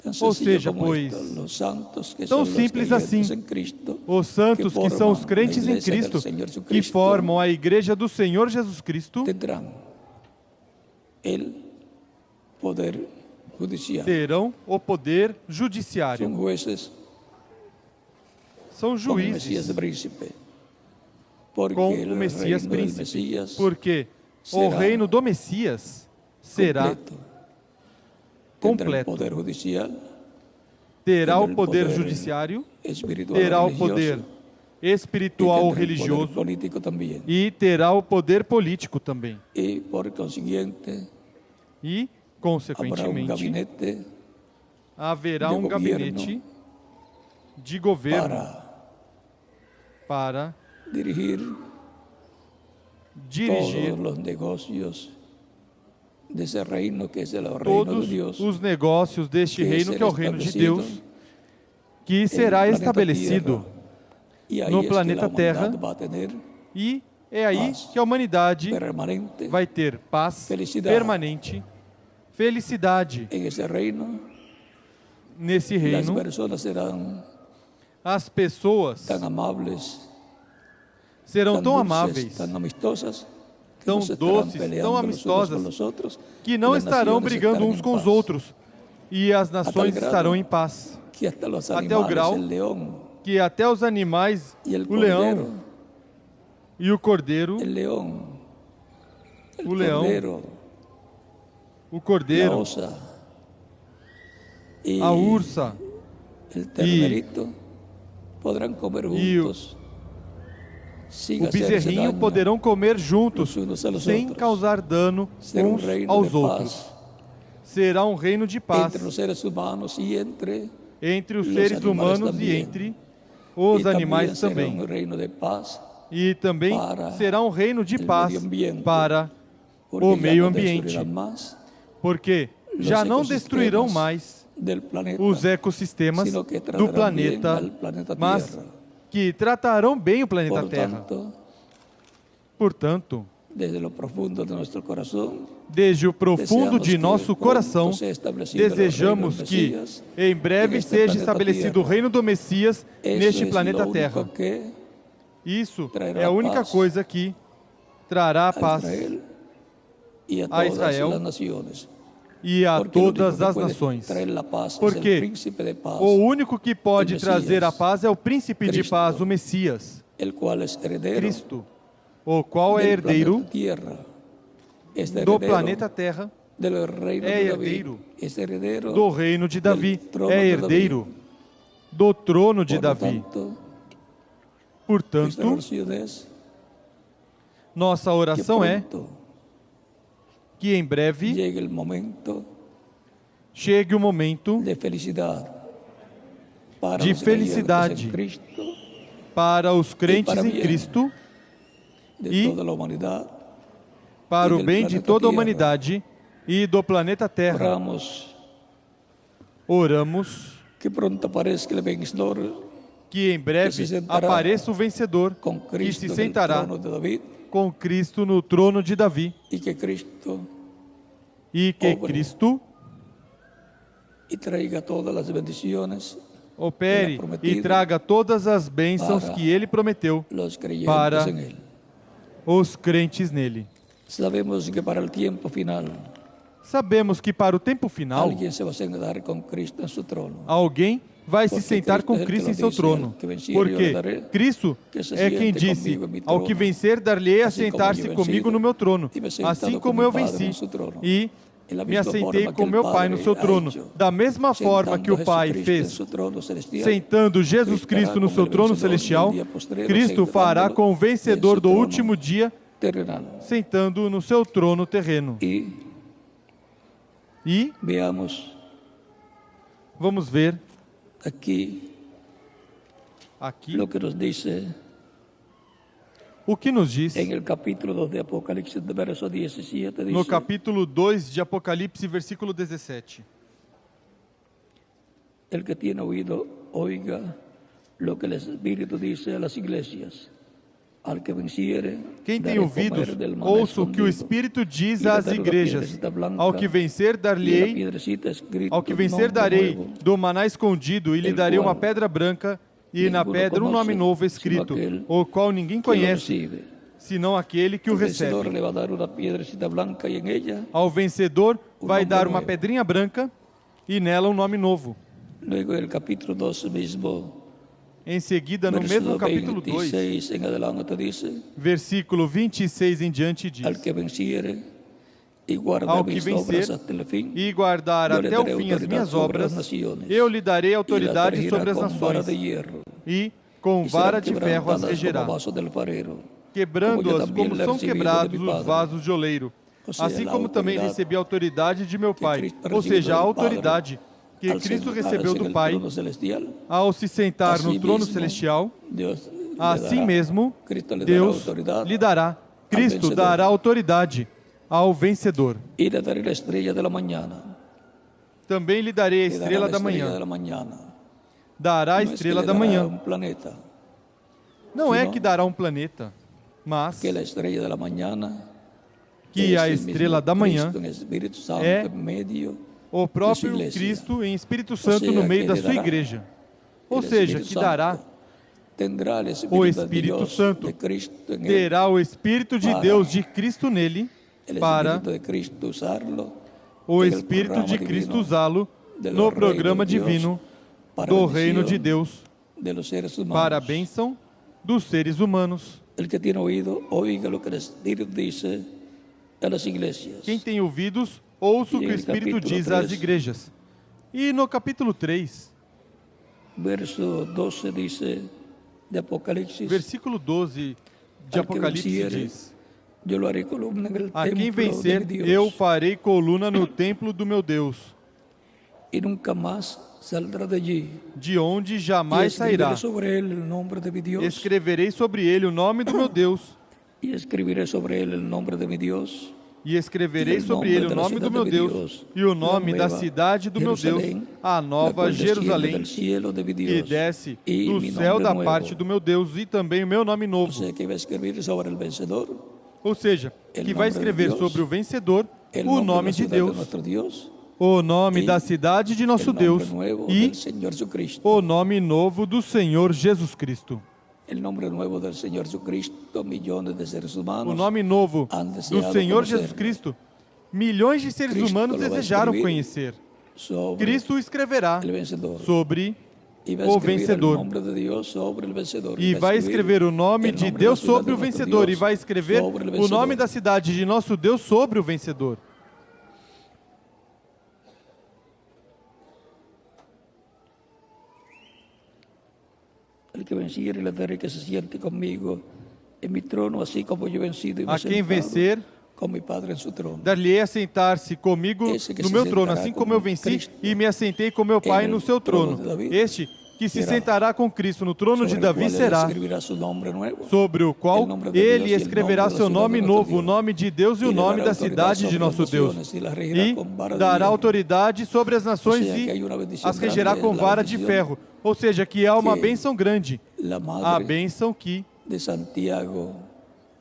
tan Ou sencillo seja, como pois, esto, los santos que tão son los simples creyentes assim, en Cristo, os santos que são os forman crentes la em iglesia del Cristo, Señor que Jesucristo, formam a igreja do Senhor Jesus Cristo, tendrán el poder judicial. terão o poder judiciário. Son jueces São con el Mesías de juízes príncipe. Porque com el o Messias reino del príncipe. Mesías Porque o será reino do Messias será completo. Tendrá el completo. poder judicial, Terá tendrá o el poder poder judiciário, espiritual, terá o religioso, poder y espiritual ou tendrá el poder religioso político también. e terá o poder político também. Y por consiguiente, E, habrá un consequentemente, gabinete haverá de um gabinete de governo para dirigir dirigir todos los negocios de ese reino que es el reino de todos Dios, os negócios deste que reino será que é o reino de estabelecido Deus, que en será el planeta estabelecido Tierra. Y ahí no es que planeta la humanidad Terra. va a tener E é aí Paz que a humanidade permanente vai ter paz Felicidade. permanente, felicidade en ese reino. nesse Las reino. personas serán As pessoas tan amables, serão tan tão dulces, amáveis, tan amistosas, que tão no se estarán doces, peleando tão los unos amistosas, con los otros, que y não las estarão naciones brigando estarán uns en com os paz. outros, e as tal nações grado estarão em paz. Que hasta los Até o animales, grau el león Que até os animais, y el o leão cordero, e o cordeiro, el león, el O leão, cordero, o la cordeiro, osa y a ursa el ternerito podrán comer e juntos sin o hacerse bezerrinho daño. poderão comer juntos, los unos a los sem otros. causar dano Será uns reino aos de outros. paz Será um reino de paz entre los seres humanos y entre entre os los seres animales humanos e também. entre os y animais será também. un reino de paz E também para será um reino de el paz medio ambiente, para porque o ya meio no ambiente, destruirán más porque los já não ecosistemas destruirão mais del planeta, os ecossistemas sino que do tratarán bien planeta, al planeta mas Tierra. que tratarão bem o planeta Por Terra. tanto, Portanto, desde lo profundo de nuestro corazón, desde o profundo deseamos de que nosso pronto coração, sea establecido el desejamos reino del que Mesías em breve en este seja planeta estabelecido o Tierra. reino do Messias Eso neste es planeta lo Terra. único que Isso trairá é a única paz coisa que trará a a paz Israel y a a todas Israel las naciones. e a Porque el único todas que as puede nações. traer la paz es el Porque príncipe de paz, o único que pode o Messias, trazer a paz é o príncipe de Cristo, paz, o Messias, el cual es heredero Cristo, o qual é del herdeiro planeta Tierra, es do heredero planeta Terra, del reino é de David, herdeiro es heredero do reino de Davi, del trono é de herdeiro do trono de Por lo Davi. tanto, nuestra Portanto, oración es nossa que oração é pronto que em breve llegue el momento chegue o momento de felicidad para de los creyentes felicidade en Cristo, para os crentes para em bien. Cristo, de E toda la humanidad. para E o del bem de planeta toda a Terra. humanidade e do planeta Terra. Oramos Oramos que pronto aparezca el vencedor que em breve Que se sentará apareça o vencedor con que Cristo se en el sentará trono de David com Cristo no trono de Davi y que Cristo e que Obre. Cristo y traiga todas las bendiciones opere Ele prometido e traga todas as bênçãos para que ele prometeu los creyentes para en Él. os crentes nele. Sabemos que para el tiempo final Sabemos que para o tempo final, alguien se va a sentar con Cristo en su trono. alguém vai se sentar com Cristo em seu trono. Porque Cristo é quem disse: ao que vencer, dar-lhe-ei a sentar-se comigo no meu trono, assim como eu venci e me assentei com meu Pai no seu trono. Da mesma forma que o Pai fez, sentando Jesus Cristo no seu trono celestial, Cristo fará com o vencedor do último dia, sentando no seu trono terreno. E vamos ver aqui o que nos diz en el capítulo 2 de Apocalipsis, de verso 17, no dice: capítulo 2 de Apocalipse, versículo 17. el que tiene oído, oiga lo que el Espíritu dice a las iglesias. Al que venciere, Quem tem daré ouvidos, comer del maná ouça o que o escondido. Espírito diz E às daré uma igrejas. piedrecita blanca, Ao que vencer, e na dar-lhe-ei, piedrecita escrito ao que un vencer, nombre darei nuevo, do maná escondido, e lhe el darei uma qual pedra branca, e na ninguno pedra um nome conoce, novo sino escrito, aquele o qual ninguém que lo conhece, recibe. senão aquele que o El vencedor recebe. le va a dar una piedrecita blanca y en ella, Ao vencedor vai nome dar uma novo. pedrinha branca, e nela um nome novo. luego en el capítulo 2 mismo, Em seguida, no mesmo verso capítulo 2, 26 en adelante dice: versículo 26 em diante diz: al que venciere y guarda Ao que mis vencer obras hasta el fin, e guardar eu lhe até o darei fim as autoridade minhas sobre obras, as nações, eu lhe darei y las autoridade regirá sobre as con vara nações, de hierro, e com y vara serán de ferro as quebrantadas regerá, como vasos del farero, quebrando-as também como lhe são recebi de quebrados meu os Padre. vasos de oleiro. Ou seja, Assim a como também autoridade recebi a autoridade de meu Pai, Cristo ou recebeu seja, a do Padre, autoridade que al Cristo sentarse recebeu en do el Pai trono celestial, ao se sentar no así trono mismo, celestial. Deus lhe Assim dará. mesmo, Cristo lhe dará Deus autoridade lhe dará, Cristo vencedor. dará autoridade ao vencedor. y le daré la estrella de la mañana. Também lhe darei a Le dará estrela la da estrella de manhã. la mañana. Dará a No es que estrela le da dará manhã. un planeta, Não é sino que dará um planeta, mas que la estrella de la mañana que es a el estrela mismo da manhã Cristo en el Espíritu Santo é en medio o próprio de sua igreja. Cristo em Espírito Ou Santo no seja, meio que da ele sua dará igreja. Ou el seja, Espíritu que dará, Santo. Tendrá el o Espíritu de Espírito Dios, Santo de Cristo en él, terá o Espírito de para Deus de Cristo nele, el para Espíritu de Cristo usarlo o en el Espírito programa de Cristo divino usá-lo de no los programa reinos de Dios, divino para do bendición reino de Deus, de los seres humanos. para a bênção dos seres humanos. El que tiene oído, oiga lo que el Espíritu dice a las iglesias. Quem tem ouvidos, ouça o que o E Espírito capítulo diz às 3. igrejas. E no capítulo 3, Verso 12 dice de Apocalipsis: versículo 12 de Al que Apocalipse venciere, diz: yo lo haré columna en el a quem templo vencer, de mi Dios, eu farei coluna no templo do meu Deus, y nunca más saldrá de allí. de onde Y jamais sairá. escribiré sobre él el nombre de mi Dios, Escreverei sobre ele o nome do meu Deus, y escribiré sobre él el nombre de mi Dios, e escreverei E o sobre nome ele o da nome do cidade meu de Deus, Deus, e o la nome da nueva cidade do meu Deus, Jerusalém, a la nova cual desciende Jerusalém, del cielo de mi que Dios, desce y do mi céu nombre da nuevo. parte do meu Deus, e também o meu nome O novo. sea, que iba a escribir sobre el vencedor, Ou seja, El que vai nome de escrever Deus, sobre o vencedor el o nombre nome de la de ciudad de Deus, nuestro Dios, o nome e da cidade de el nosso nombre Deus nuevo e del Señor Jesucristo. o nome novo do Senhor Jesus Cristo. El nombre nuevo del Señor Jesucristo, millones de seres humanos O nome novo han do deseado Senhor conocer. Jesus Cristo, milhões de seres Cristo humanos lo vai desejaram escrever conhecer. sobre Cristo escreverá el vencedor. sobre Y va a o escribir vencedor. el nombre de Dios sobre el vencedor. E vai escrever o nome el de nombre Deus da cidade sobre o de nuestro vencedor. E Dios vai escrever sobre el o nome vencedor. da cidade de nosso Deus sobre o vencedor. El que venciere le daré que se siente conmigo en mi trono, así como yo he vencido y me A he quem sentado vencer, con mi Padre en su trono. dar-lhe a sentar-se comigo Esse que no se meu trono, sentará assim com como eu venci Cristo e me assentei com meu Pai en no el seu trono trono. de David. Este que se Será. sentará com Cristo no trono de sobre el Davi cual él será, escribirá su nombre nuevo. sobre o qual El nombre de ele Deus e o escreverá nome da seu cidade nome de nosso novo, o Deus. nome de Deus e o E lhe nome dará da cidade de autoridade nosso sobre as Deus. nações, e las regirá E com vara de dará hierro. autoridade sobre as nações Ou seja, que e hay una bendición as regerá grande, com la vara de bendición ferro. Ou seja, que há uma que bênção grande. La A madre bênção que de Santiago,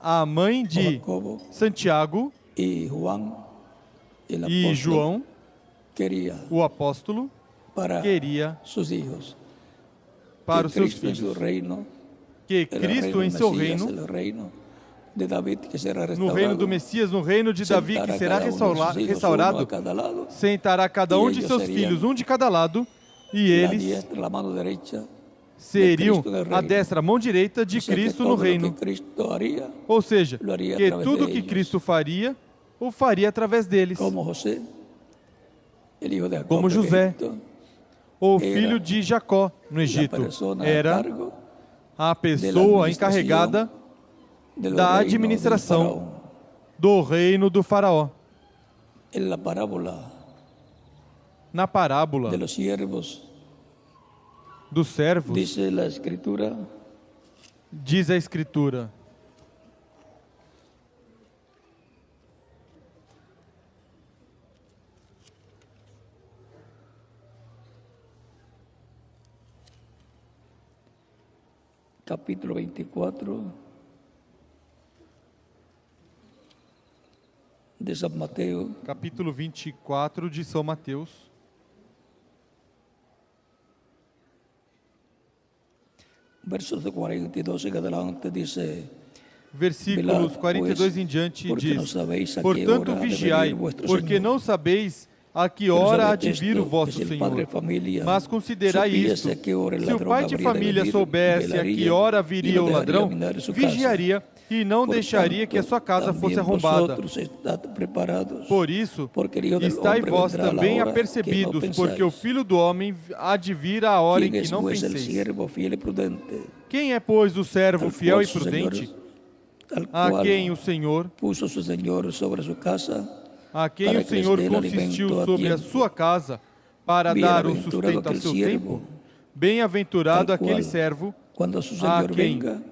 a mãe de Jacobo Santiago y Juan, el e apóstol, João, quería o apóstolo, para queria sus hijos. para Que os seus Cristo en su filhos. reino, Que el Cristo reino em del seu Mesías, reino, el reino de David, que será no restaurado, reino do Messias, no reino de Davi, que sentará será cada uno de sus hijos, uno restaurado, a cada lado, sentará cada E um de eles seus seriam filhos, um de cada lado, E la eles diestra, la mano derecha seriam Cristo del a reino. destra, a mão direita de O sea que Cristo no todo lo reino. que Cristo haría, Ou seja, lo haría a que través tudo de que ellos. Cristo faria, o faria através deles. como José, el hijo de Jacob Como en José, Egipto, o era filho de Jacó no la Egito. persona a Era cargo a pessoa administração encarregada del da reino del administração faraón. do reino do faraó. En la parábola Na parábola de los siervos, dos servos, dice la escritura, diz a Escritura: capítulo 24 de San Mateo, capítulo 24 de São Mateus, versos de 42 en adelante, dice: versículos Velad, 42 pues, em diante porque não diz: sabeis a que Portanto, hora ha de vigiai, venir vuestro porque Senhor. não sabeis a que Pero hora há sabed de vir o esto, vosso que se el padre Senhor. de família Mas considerai supiese isto: a que hora el se o ladrón pai de habría de família venir, soubesse a que velaria hora e viria lo o dejaria ladrão, minar em sua casa. vigiaria e não deixaria que a sua casa fosse arrombada. Por isso, estai vós também apercebidos, porque o Filho do Homem há de vir à hora em que não penseis. Quem é, pois, o servo fiel e prudente, a quem o Senhor puso su señor sobre su casa, a quem para o que les Senhor dê consistiu alimento a sobre a tiempo? sua casa para dar o sustento a seu tempo? Bem-aventurado Tal aquele cual, servo Cuando su a señor quem venga,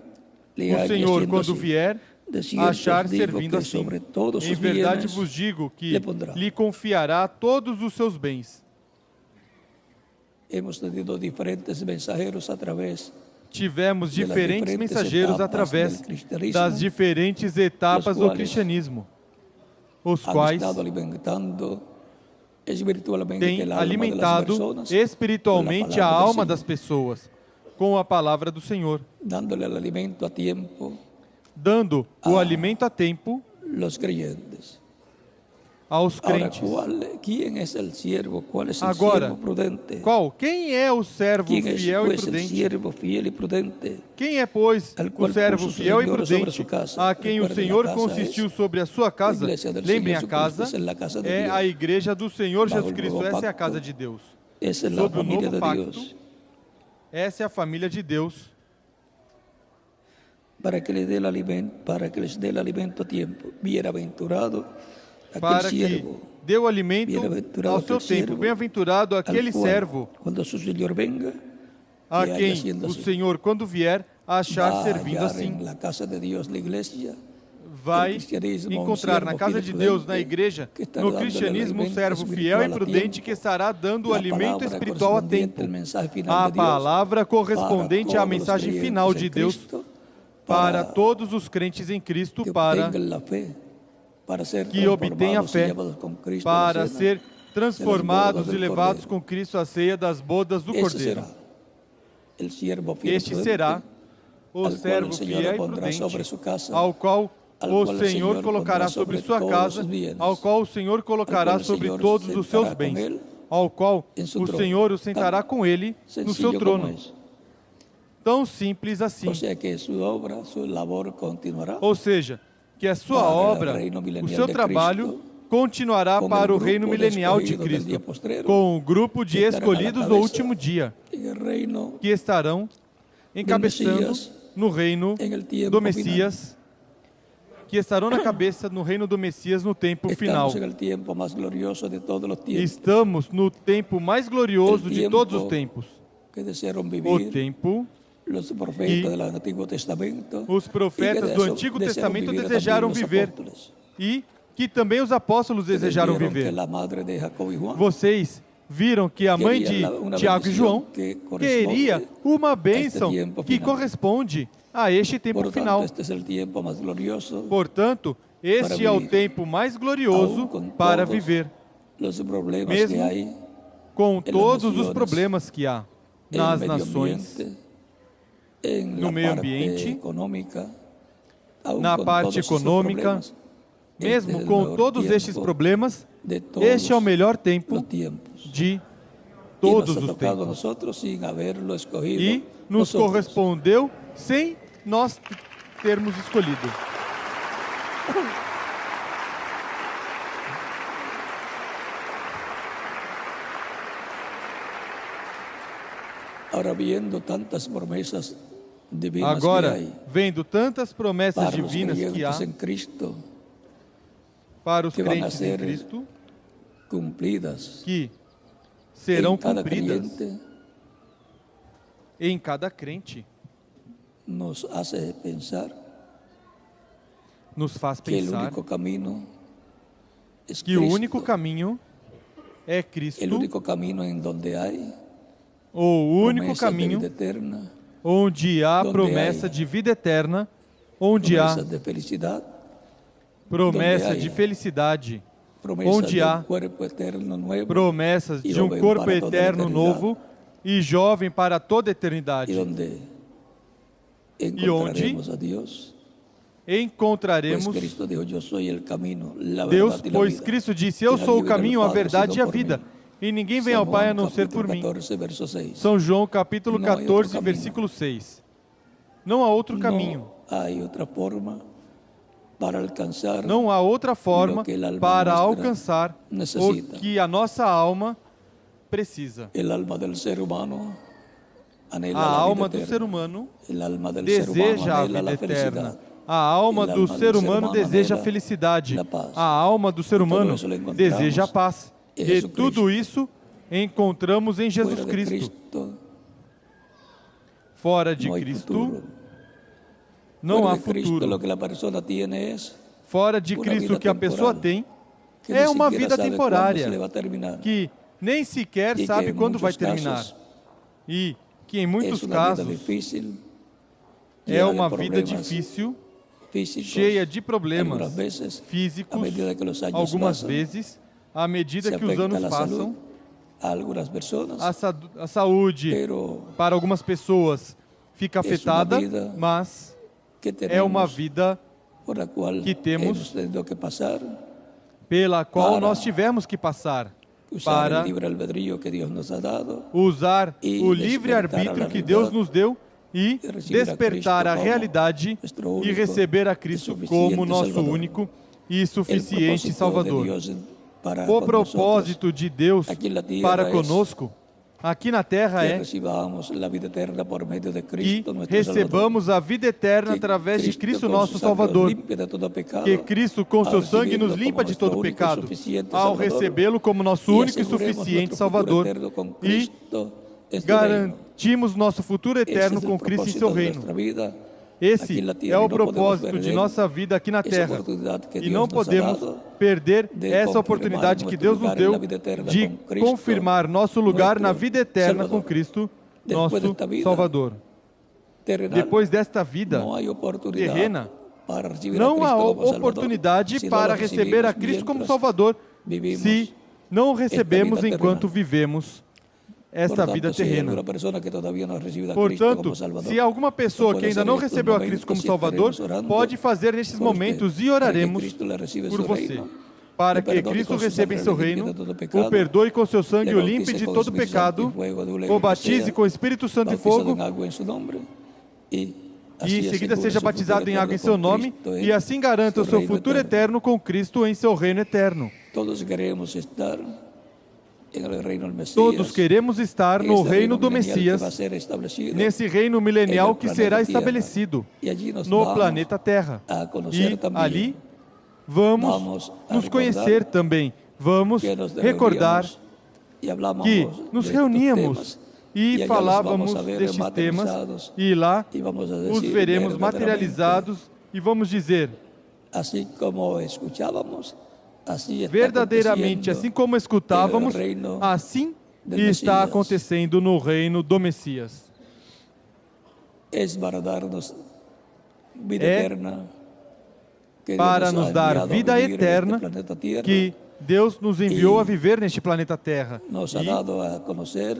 le o halle Senhor, haciendo quando así. vier, De cierto achar os digo servindo que assim. sobre todos Em os verdade bienes vos digo que lhe pondrá. lhe confiará todos os seus bens. Hemos tenido diferentes mensajeros a través Tivemos de las diferentes diferentes mensageiros etapas através del cristianismo, das diferentes etapas do quais cristianismo, os han quais estado alimentando espiritualmente têm el alma de las alimentado personas espiritualmente con a la palabra alma del das Señor, pessoas com a palavra do Senhor, dándole el alimento a tiempo dando o alimento a tempo los creyentes. aos Ahora, crentes. ¿quién es el siervo? ¿Cuál es el Agora, siervo prudente? Qual? Quem é o servo ¿Quién es fiel e pues el prudente? siervo fiel y prudente? Quem é, pois, Al o cual servo puso su fiel e Señor sobre prudente, su casa? a quem o Recuerden, Senhor la casa consistiu es sobre a sua casa? la iglesia del Lembrem, a Señor casa Jesucristo, es la casa de é Dios. a igreja do Senhor Bajo Jesus el Cristo. nuevo Essa é a pacto, casa de Deus. Esa es la Sob o familia novo de pacto, Dios. essa é a família de Deus, Para que les dé el alimento a tiempo. Bienaventurado aquel para que siervo dê o alimento Bem-aventurado ao seu aquele tempo. servo, Bem-aventurado al aquele cual, servo cuando su Señor venga, a le haya quem haciendo o así. Senhor, quando vier, achar Va a servindo hallar assim. en la casa de Dios, la iglesia, Vai el cristianismo, un encontrar na siervo casa fiel y de Deus, na prudente, igreja, que estará no dándole cristianismo, um alimento servo fiel e espiritual a prudente tiempo. que estará dando o La alimento palabra espiritual a correspondiente tempo. al mensaje final A de Dios palavra correspondente para à todos los mensagem creyentes final en de Deus Cristo, para todos os crentes em Cristo, que para obtengan la fe, para ser que obtenha transformados y fé, llevados con Cristo a la para cena ser transformados del e levados Cordeiro. com Cristo à ceia das bodas do Ese Cordeiro. será el siervo fiel y Este prudente, será o al cual servo el Señor fiel e pondrá sobre prudente, su casa, ao qual al o cual el Senhor Señor colocará pondrá sobre sobre sua todos casa, sus bienes, ao qual o Senhor colocará al cual el sobre Señor todos os seus sentará bens, con él ao qual em seu o trono. Senhor o sentará com ele no seu sencillo como trono. es. Tão simples assim. O sea que su obra, su labor continuará. Ou seja, que a sua Para o obra, reino o milenial seu de trabalho, Cristo, continuará com para o o reino grupo de milenial de escolhidos del Cristo, dia postrero, com o grupo de que estará na escolhidos do cabeça último dia, en el reino que estarão encabeçando Messias, no reino en el tiempo do Messias, que estarão na cabeça no reino do Messias no tempo final. Estamos en el tiempo más glorioso de todos los tiempos, Estamos no tempo mais glorioso de tempo todos os tempos. que desearon O vivir tempo los profetas que del Antiguo Testamento, os profetas y que do Antigo desearon Testamento vivir desejaram también los viver apóstoles, e que também os apóstolos que desejaram vieron viver. que la madre de Jacob y Juan Vocês viram que a mãe de queria uma Tiago e bendição João que corresponde queria uma bênção a este tempo que final. corresponde a este tempo Por tanto, final. este es el tiempo más glorioso Portanto, este para é o vivir. tempo mais glorioso Aún con para todos viver, los problemas Mesmo que hay com las todos os naciones, problemas que há en nas medio nações, ambiente, en no la meio parte ambiente, econômica, aún na con parte todos esos econômica, problemas, mesmo este es el com mejor todos tiempo estes problemas, de todos este é o melhor tempo los tiempos. de todos nos ha os tocado a tempos. nosotros sin haberlo escogido E nos nosotros. correspondeu sem nós termos escolhido. Ahora viendo tantas promesas divinas que Agora, hay vendo tantas promessas para los divinas que há creyentes en Cristo, para os que van a crentes em ser Cristo, cumplidas que serão en cada cumpridas creyente, em cada crente, nos hace pensar nos faz que el pensar único camino es que o Cristo, único caminho é Cristo, el único camino en donde hay ou o único promesas de caminho vida eterna, onde há Donde promessa há de vida eterna, onde há promesas de felicidad, promessa donde de há felicidade, promesas onde de há un cuerpo eterno nuevo, promessas e de um jovem corpo para toda a eterno eternidade. novo e jovem para toda a y eternidade. donde encontraremos a Dios. Pues Encontraremos Cristo dijo, yo soy el camino, la Deus, verdad y la pois vida. Cristo disse, eu Que sou o nadie viene caminho, al a Padre verdade e sino a por vida. mim. E ninguém vem ao San Pai a Juan, não ser capítulo por mim. 14, verso 6. São João capítulo Não há outro 14, caminho. versículo 6. Não há outro caminho. No hay otra forma para alcanzar Não há outra forma Lo que el alma para nuestra alcançar necessita. o que a nossa alma precisa. el alma del ser humano. Anhela A la alma vida do eterna. ser humano El alma del ser humano deseja a anhela vida la eterna. felicidad. A alma El do alma ser del humano humano deseja a anhela felicidade. la paz. A alma do ser todo humano isso lo encontramos deseja a paz. em E Jesus tudo Cristo. isso encontramos em Jesus Fuera de Cristo. Cristo Fora de no hay Cristo futuro. não Fuera há de Cristo, futuro. lo que la persona tiene es Fora de uma Cristo vida que a pessoa temporal, tem que é ni uma siquiera vida sabe temporária, cuándo se le va a terminar. que nem sequer Y sabe que en quando vai muchos terminar. casos E que em es muitos una vida casos difícil, é llena de uma vida problemas difícil, físicos, cheia de problemas algunas veces, a físicos, medida que los años algumas pasan, vezes, à medida se que os afecta anos la passam, salud a algunas personas, a saúde pero para algumas pessoas fica uma afetada, vida mas que é uma tenemos, vida por la cual que temos hemos tenido que pasar, pela qual para nós tivemos que passar usar para el libre albedrío que Dios nos ha dado usar e o despertar a livre-arbítrio que realidade Deus nos deu e de receber a despertar a Cristo como realidade nuestro e único receber a e Cristo suficiente como nosso Salvador. único e el suficiente propósito de Salvador. Dios para O con nosotros, propósito de Deus aqui na terra para é conosco, aqui na terra que é recibamos la vida eterna por medio de que Cristo, nuestro recebamos a vida eterna Salvador. Que através de Cristo com nosso seu sangue nos Salvador. limpe de todo pecado, Que Cristo com seu ao sangue nos recebê-lo limpa como de todo nosso único e pecado, suficiente ao Salvador, recebê-lo como nosso e único e asseguremos suficiente nosso Salvador futuro eterno com e Cristo em seu reino. garantimos nosso futuro Esse eterno é o com Cristo em propósito seu de reino. nossa vida Esse aqui na é terra, o e não podemos propósito de perder nossa vida aqui na essa terra. oportunidade que E Deus não nos ha podemos dado perder de essa confirmar oportunidade que nosso Deus nos lugar deu na vida eterna de com Cristo, confirmar nosso lugar na nuestro vida eterna Salvador. com Cristo, Depois nosso desta vida Salvador. terrenal. Depois desta vida Não há oportunidade terrena, para receber a não Cristo há como Salvador, oportunidade se para não receber a recebemos Cristo como mientras Salvador vivimos se não recebemos vida enquanto terrenal. vivemos essa Portanto, vida se hay terrena. alguna persona que todavía no ha recibido a Cristo Portanto, como Salvador, se alguma pessoa pode que ainda ser não estes recebeu a momentos Cristo como que Salvador, estaremos orando pode fazer nestes por momentos usted, e oraremos para que Cristo le reciba em por seu você, reino, para le que perdone Cristo com seu receba em sangue, seu le reino, limpie de todo pecado, o perdoe com seu sangue, le o bautice limpe de com todo Espírito Santo pecado, e fuego, do o leve que batize sea, com o Espírito Santo e bautizado fogo, em água em seu nome, e e em seguida assegure seja seu batizado futuro em água em eterno seu com nome, Cristo e assim garanta o seu reino futuro eterno com Cristo em seu reino eterno. Todos queremos estar en el reino del Mesías, Todos queremos estar no este reino do milenial que Messias, va a ser establecido nesse reino milenial no que planeta será Tierra. estabelecido E allí nos no vamos planeta Terra. a conhecer E também. ali vamos Vamos a nos conhecer também. Vamos que nos recordar reuníamos e hablamos que nos destes reuníamos temas, e allá falávamos los vamos a ver destes temas materializados, e lá e vamos a os decir veremos verdaderamente, materializados e vamos dizer assim como escuchábamos, assim está verdadeiramente, acontecendo assim como escutávamos, no reino assim del está Mesías. acontecendo no reino do Messias. Es para darnos vida É eterna, que Deus Para ha nos dar enviado a vida vivir en eterna este planeta Tierra, que Deus nos enviou E a viver neste planeta Terra. nos ha E dado a conocer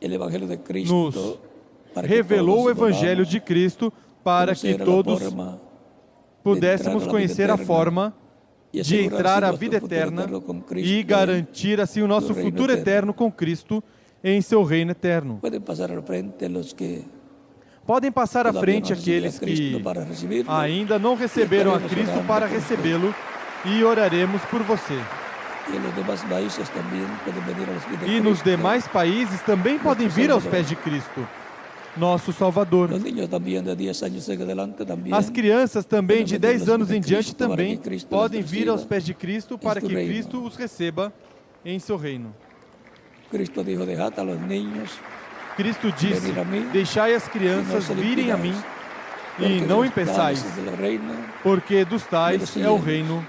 el Evangelho de Cristo, nos para que revelou o todos Evangelho podamos de Cristo para que conocer a todos forma pudéssemos entrar na conhecer vida a eterna forma e de assegurar entrar à nosso vida futuro eterna eterno com Cristo e garantir assim o nosso no reino futuro eterno. eterno com Cristo em seu reino eterno. Pueden pasar al frente los que Podem passar à todavía frente no reciben a aqueles Cristo que para recibirlo. ainda não receberam a Cristo para recebê-lo e oraremos por você. Y en los demás países también pueden venir a los pies de E nos Cristo. demais países também podem vir aos pés de Cristo, nosso Salvador. Los niños también de 10 años en adelante también. As crianças também de 10 anos em diante para também que Cristo podem os vir receba aos pés de Cristo para em seu que reino. Cristo os receba em seu reino. Cristo dijo, dejad a los niños Cristo disse: venir a mim, deixai as e não crianças se virem a liquidais, mim porque e não dos impeçais, tales es el reino porque dos tais dos é o cielos. reino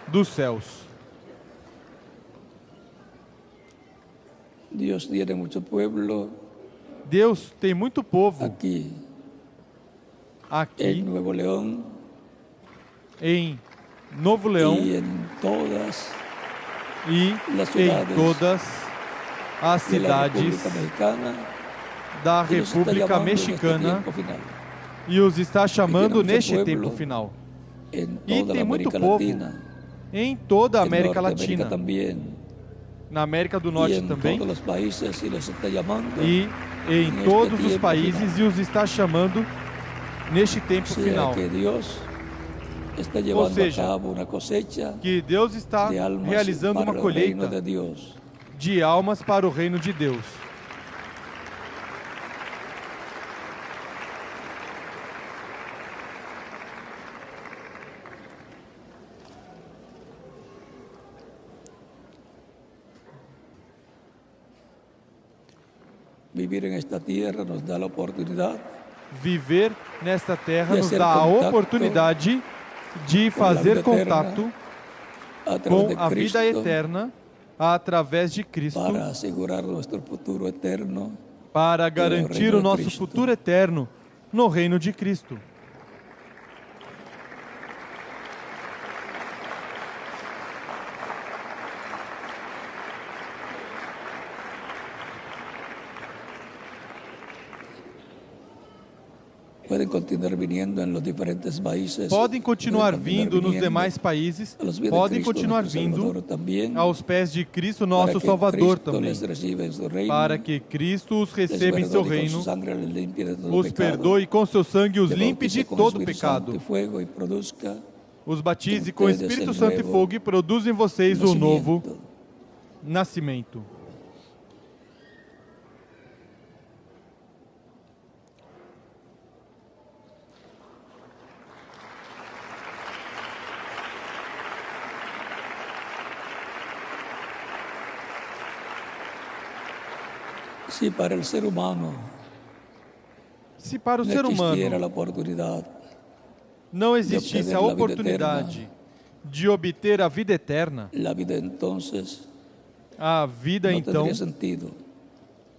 dos céus. Dios tiene mucho pueblo Deus tem muito povo aquí aqui en Nuevo León em Novo Leão y en todas e las em ciudades todas as de la cidades República Mexicana da que nos está República llamando en este Mexicana tiempo final. e os está chamando muito neste pueblo tempo final. En E toda tem la muito América povo Latina, em toda a en América Norteamérica Latina, también, na América do y Norte en também, todos los países y los está llamando. e em neste todos os tempo países e os está chamando neste tempo O sea final. que Dios está llevando seja, a cabo una cosecha Que Deus está de almas realizando para uma el reino colheita de Dios. de almas para o reino de Deus. Vivir en esta tierra nos da la oportunidad Viver nesta terra de nos hacer dá a contato oportunidade de com a fazer vida contato a través com de a vida Cristo eterna através de Cristo para asegurar nuestro futuro eterno. para garantir reino o de nosso Cristo. futuro eterno no reino de Cristo. Pueden continuar viniendo en los diferentes países. Podem continuar Pueden vindo nos viniendo demais países, a los pies de podem Cristo, continuar nuestro vindo Salvador también, aos pés de Cristo, para nosso que Salvador Cristo também, les reciba en su reino, para que Cristo os les receba em seu perdone con reino, su sangre, les limpie de todo os pecado, perdoe e com seu sangue os les limpe bautice de con todo Espíritu Santo pecado, y fuego y produzca os batize com ustedes Espírito el Santo e nuevo fogo e produz em vocês o novo nacimiento. nascimento. Si para el ser humano Se para o no ser existiera humano la oportunidad não existisse a obter a vida oportunidade de obter a vida eterna, la vida entonces a vida no então tendría sentido.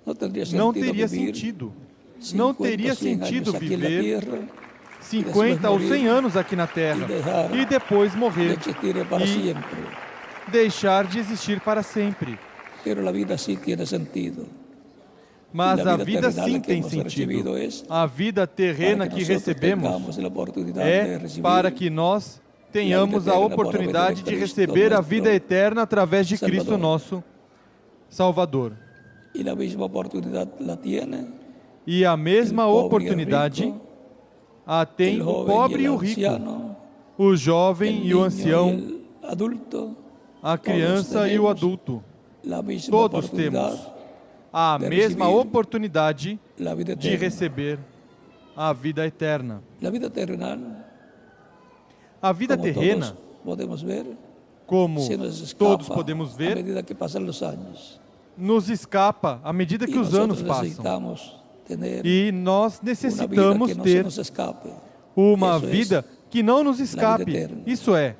No tendría não sentido teria vivir sentido. 50, Não teria 100 sentido años aquí en la viver tierra, 50 ou 100 anos aqui na Terra e depois de morrer existir para e siempre. deixar de existir para sempre. Pero la vida sí tiene sentido. Mas La a vida vida terrenal sim que tem hemos sentido. recibido es A vida terrena para que nosotros recebemos tengamos la oportunidad de é recibir para que nós tenhamos a eterna por oportunidade meio de de Cristo receber a nosso vida eterna através de Salvador. Cristo nosso Salvador. y la misma oportunidad la tiene E a mesma el pobre y el oportunidade rico, a tem el o joven pobre y e el o rico, anciano, o jovem el e o niño ancião, y el adulto. a criança e o adulto. La misma Todos oportunidad temos a de mesma recibir oportunidade la vida de eterna. receber a vida eterna. La vida terrenal, A vida como terrena, todos podemos ver, como se nos escapa todos podemos a ver, medida que pasan los años. nos escapa à medida que Y os nosotros anos passam. necesitamos tener E nós una vida necessitamos que no se ter nos escape. uma Eso es vida que não nos escape. eterna. Isso é,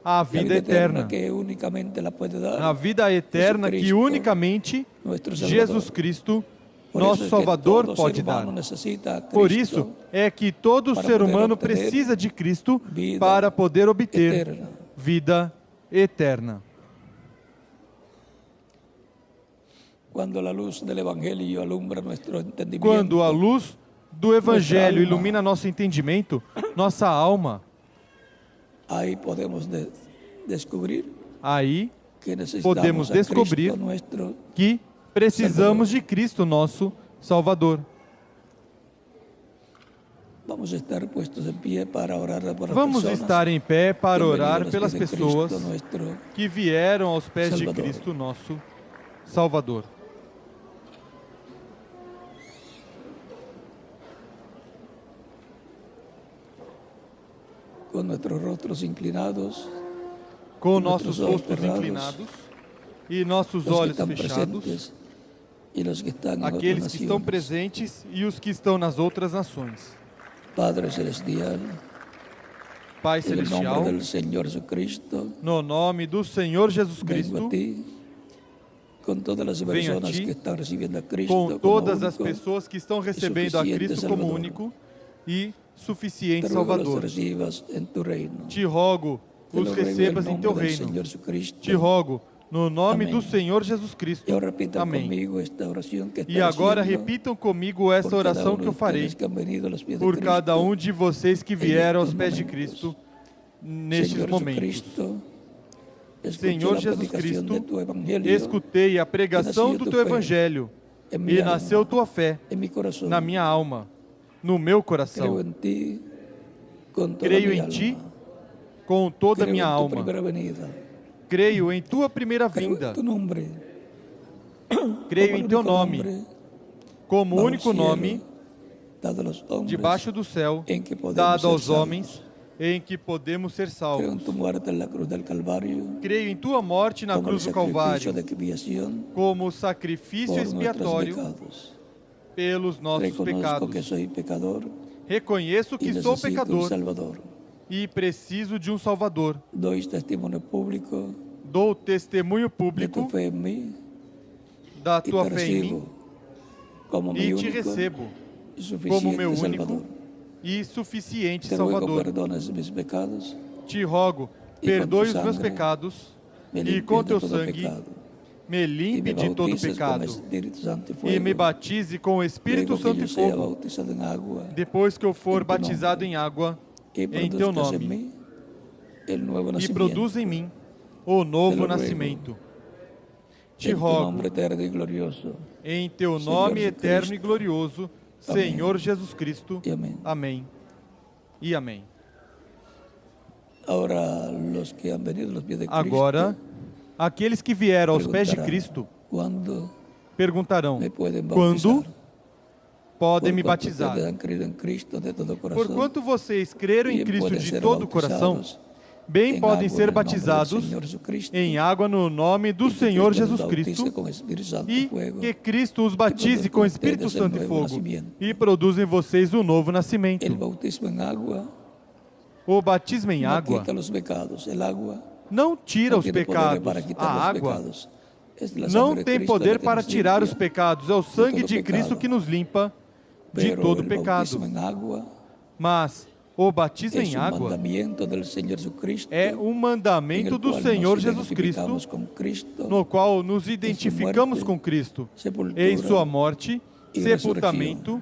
a La vida eterna. que únicamente la puede dar A vida eterna que Jesucristo, unicamente nuestro Salvador. Jesus Cristo, Por nosso eso es que Salvador, todo pode ser dar. humano necesita a Por Cristo isso é que todo para ser poder humano obter precisa de Cristo vida para poder obter eterna. vida eterna. Cuando la luz del Evangelio alumbra nuestro entendimiento, Quando a luz do Evangelho alma. ilumina nosso entendimento, nossa alma, ahí podemos descubrir aí que necesitamos podemos a descobrir Cristo nuestro que Precisamos de Cristo, nosso Salvador. Vamos estar puestos en pie para orar por las Vamos personas estar em pé para que han venido a orar los pelas pies de pessoas Cristo, nuestro que vieram aos pés de Salvador. Cristo, nosso Salvador. con nuestros rostros inclinados, Com E nossos nossos olhos rostos cerrados, inclinados e nossos los que olhos están fechados, presentes y los que están en aqueles otras que estão naciones. presentes e os que estão nas outras nações. Padre Celestial, Pai en el Celestial, nombre del Señor Jesucristo, no nome do Senhor Jesus vengo Cristo, a ti con todas las Venho a personas ti, que están recibiendo a Cristo com como todas as único pessoas que estão recebendo a suficiente Cristo como Salvador. único e Te suficiente ruego los Salvador. recibas en tu reino. Te rogo, Te os lo ruego en recebas el em teu nombre del reino. Señor Jesucristo. Te rogo, no nome Amém. do Senhor Jesus Cristo. Y ahora repitan Amém. conmigo esta oración que E está agora haciendo repitam comigo esta por cada oração uno que de eu farei ustedes que han venido a los pies de por cada Cristo. de vocês que vieram aos estes pés de momentos. Cristo nestes Señor momentos. Jesucristo, escuché Senhor la Jesus predicación Cristo, de tu evangelio escutei a pregação do teu evangelho en mi e alma, nasceu tua fé en mi corazón. na minha alma, no meu Creo coração. en ti con toda Creio mi em alma. ti com toda a Creo minha en tu alma. primera venida. Creio em tua primeira Creo vinda. en tu nombre. Creio como em el teu único nome, nombre como bajo el único cielo, nome dado a los hombres, debaixo do céu, em que podemos dado ser aos salvos. homens, em que podemos ser Creo en salvos. tu muerte en la cruz del Calvario Creio em tua morte na como el cruz do sacrificio Calvário, de expiación como sacrifício por nuestros expiatório pecados. pelos nossos Reconozco que pecados. soy pecador Reconheço y que sou necesito un pecador Salvador. e preciso de um Salvador. Doy testimonio público Dou testemunho de tu público fe en mí da y tua te fé em mim recibo como mi e te único recebo y como meu suficiente único Salvador. e suficiente Te ruego Salvador. perdones mis pecados, Te rogo, E com perdoe tu os meus sangue, pecados me e limpies com de teu todo sangue pecado me y limpe me de todo bautices con pecado Espíritu Santo y e fuego. me batize com o Espírito Ruego que Santo yo e sea fogo. bautizado en agua Depois que eu for Em teu batizado nome. em água, y em teu produzcas en nome, mí el nuevo e nacimiento. produz em mim o novo Te lo ruego. nascimento. Te En tu rogo, nombre eterno y glorioso. em teu Senhor nome Jesus eterno e Cristo. glorioso, Amém. Senhor Jesus Cristo. Y amén. Amém. E amém. Ahora los que han venido a los pies de Cristo Agora, aqueles que vieram aos pés de preguntarán, Cristo ¿cuándo perguntarão: me pueden bautizar? quando podem me Por cuanto batizar? ustedes han creído en Cristo de todo corazón. Porquanto vocês creram em bien Cristo pueden de ser todo o coração, bautizados bem en podem agua ser en el nombre del batizados Señor Jesucristo, em água no nome do y que Senhor Cristo nos Jesus bautice Cristo con Espíritu Santo y e fuego, que Cristo os batize produza com em Espírito ustedes Santo el e nuevo fogo nacimiento. e produza em vocês o novo nascimento. el bautismo en agua O batismo em no água quita los pecados. El agua não tira no os tiene poder pecados. para quitar A los água pecados. Es la não sangre de tem Cristo la poder que para nos tirar os limpia. pecados. É o sangue todo de Cristo pecado. que nos limpa de Pero todo el pecado. bautismo en agua Mas o batismo es em un água mandamiento del Señor Jesucristo, é um en mandamento el do cual Senhor nos Jesus Cristo, identificamos con Cristo, no qual nos identificamos morte, com Cristo sepultura em sua morte, e sepultamento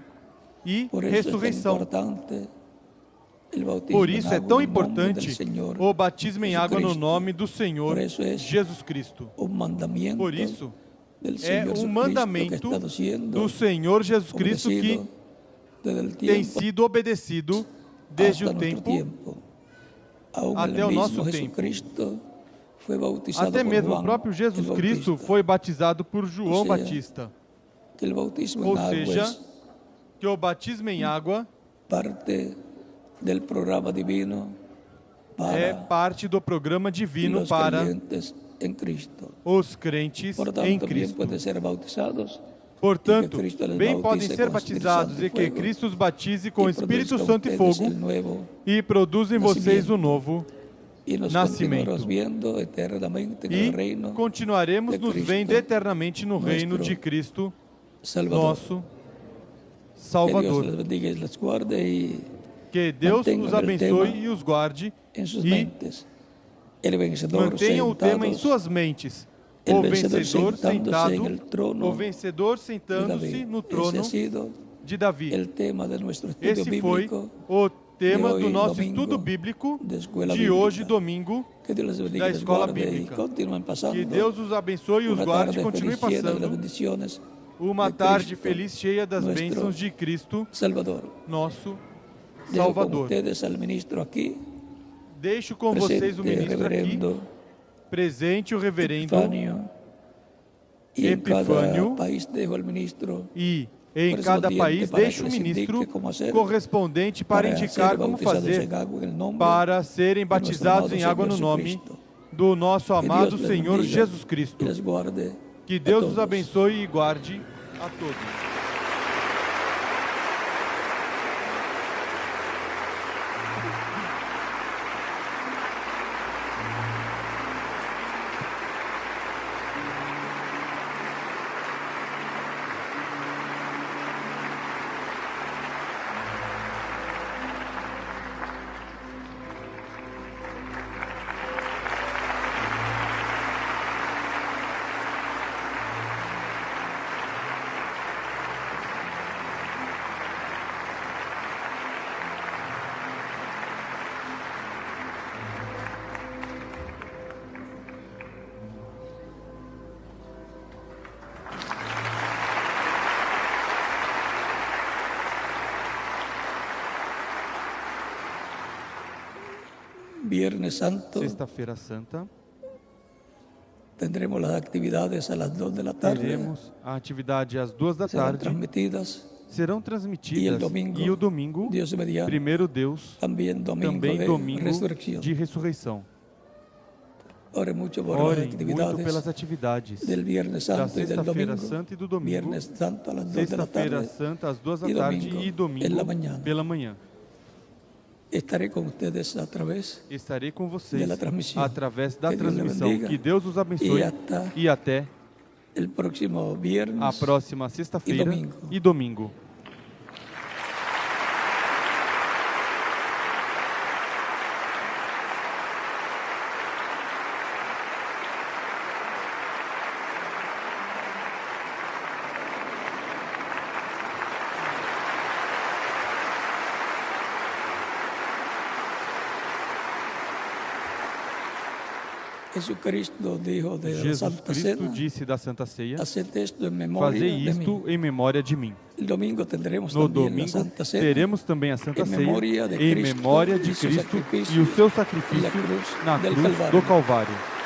e Por eso es tan ressurreição. importante el bautismo Por en isso é agua tão en el nombre del importante Señor o batismo em água no Jesucristo. nome do Senhor Por isso é Jesus Cristo. un mandamiento Por isso, del é Señor um Jesucristo que mandamento ha estado siendo do Senhor Jesus Cristo que obedecido desde el tem tiempo sido obedecido desde hasta o nuestro tempo, tiempo. Aún até el o nosso mismo tempo. Jesucristo fue bautizado até por mesmo o Juan, próprio el Jesus Cristo Bautista. foi batizado por João seja, Batista. Que el bautismo Ou en agua seja, es que o batismo em água parte del programa divino para é parte do programa divino los para creyentes en Cristo. os crentes Por tanto, em bien Cristo. pueden ser bautizados Portanto, e que Cristo les bem podem bautize ser com Espírito batizados Santo e e que fogo. Cristo os batize com y Espírito produzca Santo e ustedes fogo el nuevo e produz em vocês o novo y nos nascimento. continuaremos viendo eternamente en el e reino continuaremos de nos Cristo, vendo eternamente no reino nuestro de Cristo, Salvador. nosso Que Dios Salvador. les bendiga y les guarde y Que Deus mantenham os el abençoe tema e os guarde en sus e mentes. El vencedor mantenham o tema em sentados, suas mentes. el O vencedor vencedor sentándose en sentado, el trono o vencedor de sentando-se David. no Ese trono ha sido de Davi. el tema de nuestro estudio Esse foi bíblico o tema hoy, do nosso domingo, estudo bíblico de escuela de bíblica. hoje, domingo, Que Dios les bendiga, da les escola guarde y bíblica. continúen pasando Que Deus os abençoe e os una guarde e tarde continue feliz llena de las passando bendiciones uma de tarde Cristo, feliz cheia das nuestro bênçãos de Cristo, Salvador. nosso Dejo con Salvador. ustedes al ministro aquí, Deixo com presente, vocês o ministro aqui, reverendo presente o reverendo Epifânio, y en Epifânio, cada país dejo al ministro e em cada país para deixo que o les ministro indique como hacer, correspondente para indicar ser como bautizados fazer en agua en el nombre para serem de nuestro batizados amado em água no Señor nome Jesucristo. do nosso Que amado Dios les Senhor bendiga Jesus y Cristo. les guarde Que a Deus os todos. abençoe e guarde a todos. Viernes Santo Sexta-feira Santa, tendremos las actividades a las 2 de la tarde. teremos a atividade às 2 da Serán tarde, transmitidas serão y transmitidas el domingo, e o domingo, Dios mediante, primeiro Deus, también domingo também de domingo resurrección. de ressurreição. Ore mucho por las Orem muito actividades pelas atividades del Viernes da Santo y del Sexta-feira domingo. Santa e do domingo, Viernes Santo a las 2 de la Sexta-feira tarde. Santa às 2 da e tarde domingo e domingo en la mañana. pela manhã. Estaré con ustedes a través Estarei com vocês de la transmisión. através da Que Deus transmissão. bendiga. Que Deus os abençoe E e até el próximo viernes a próxima sexta-feira domingo. e domingo. Jesucristo dijo de la Jesus Santa Cristo Cena, disse da Santa Ceia: haced esto en memoria Fazei de isto mí. em memória de mim. El domingo tendremos No también la domingo Santa Cena teremos também a Santa em Ceia memória de em Cristo memória de e seu Cristo sacrifício e o seu na sacrifício cruz na del cruz Calvário. do Calvário.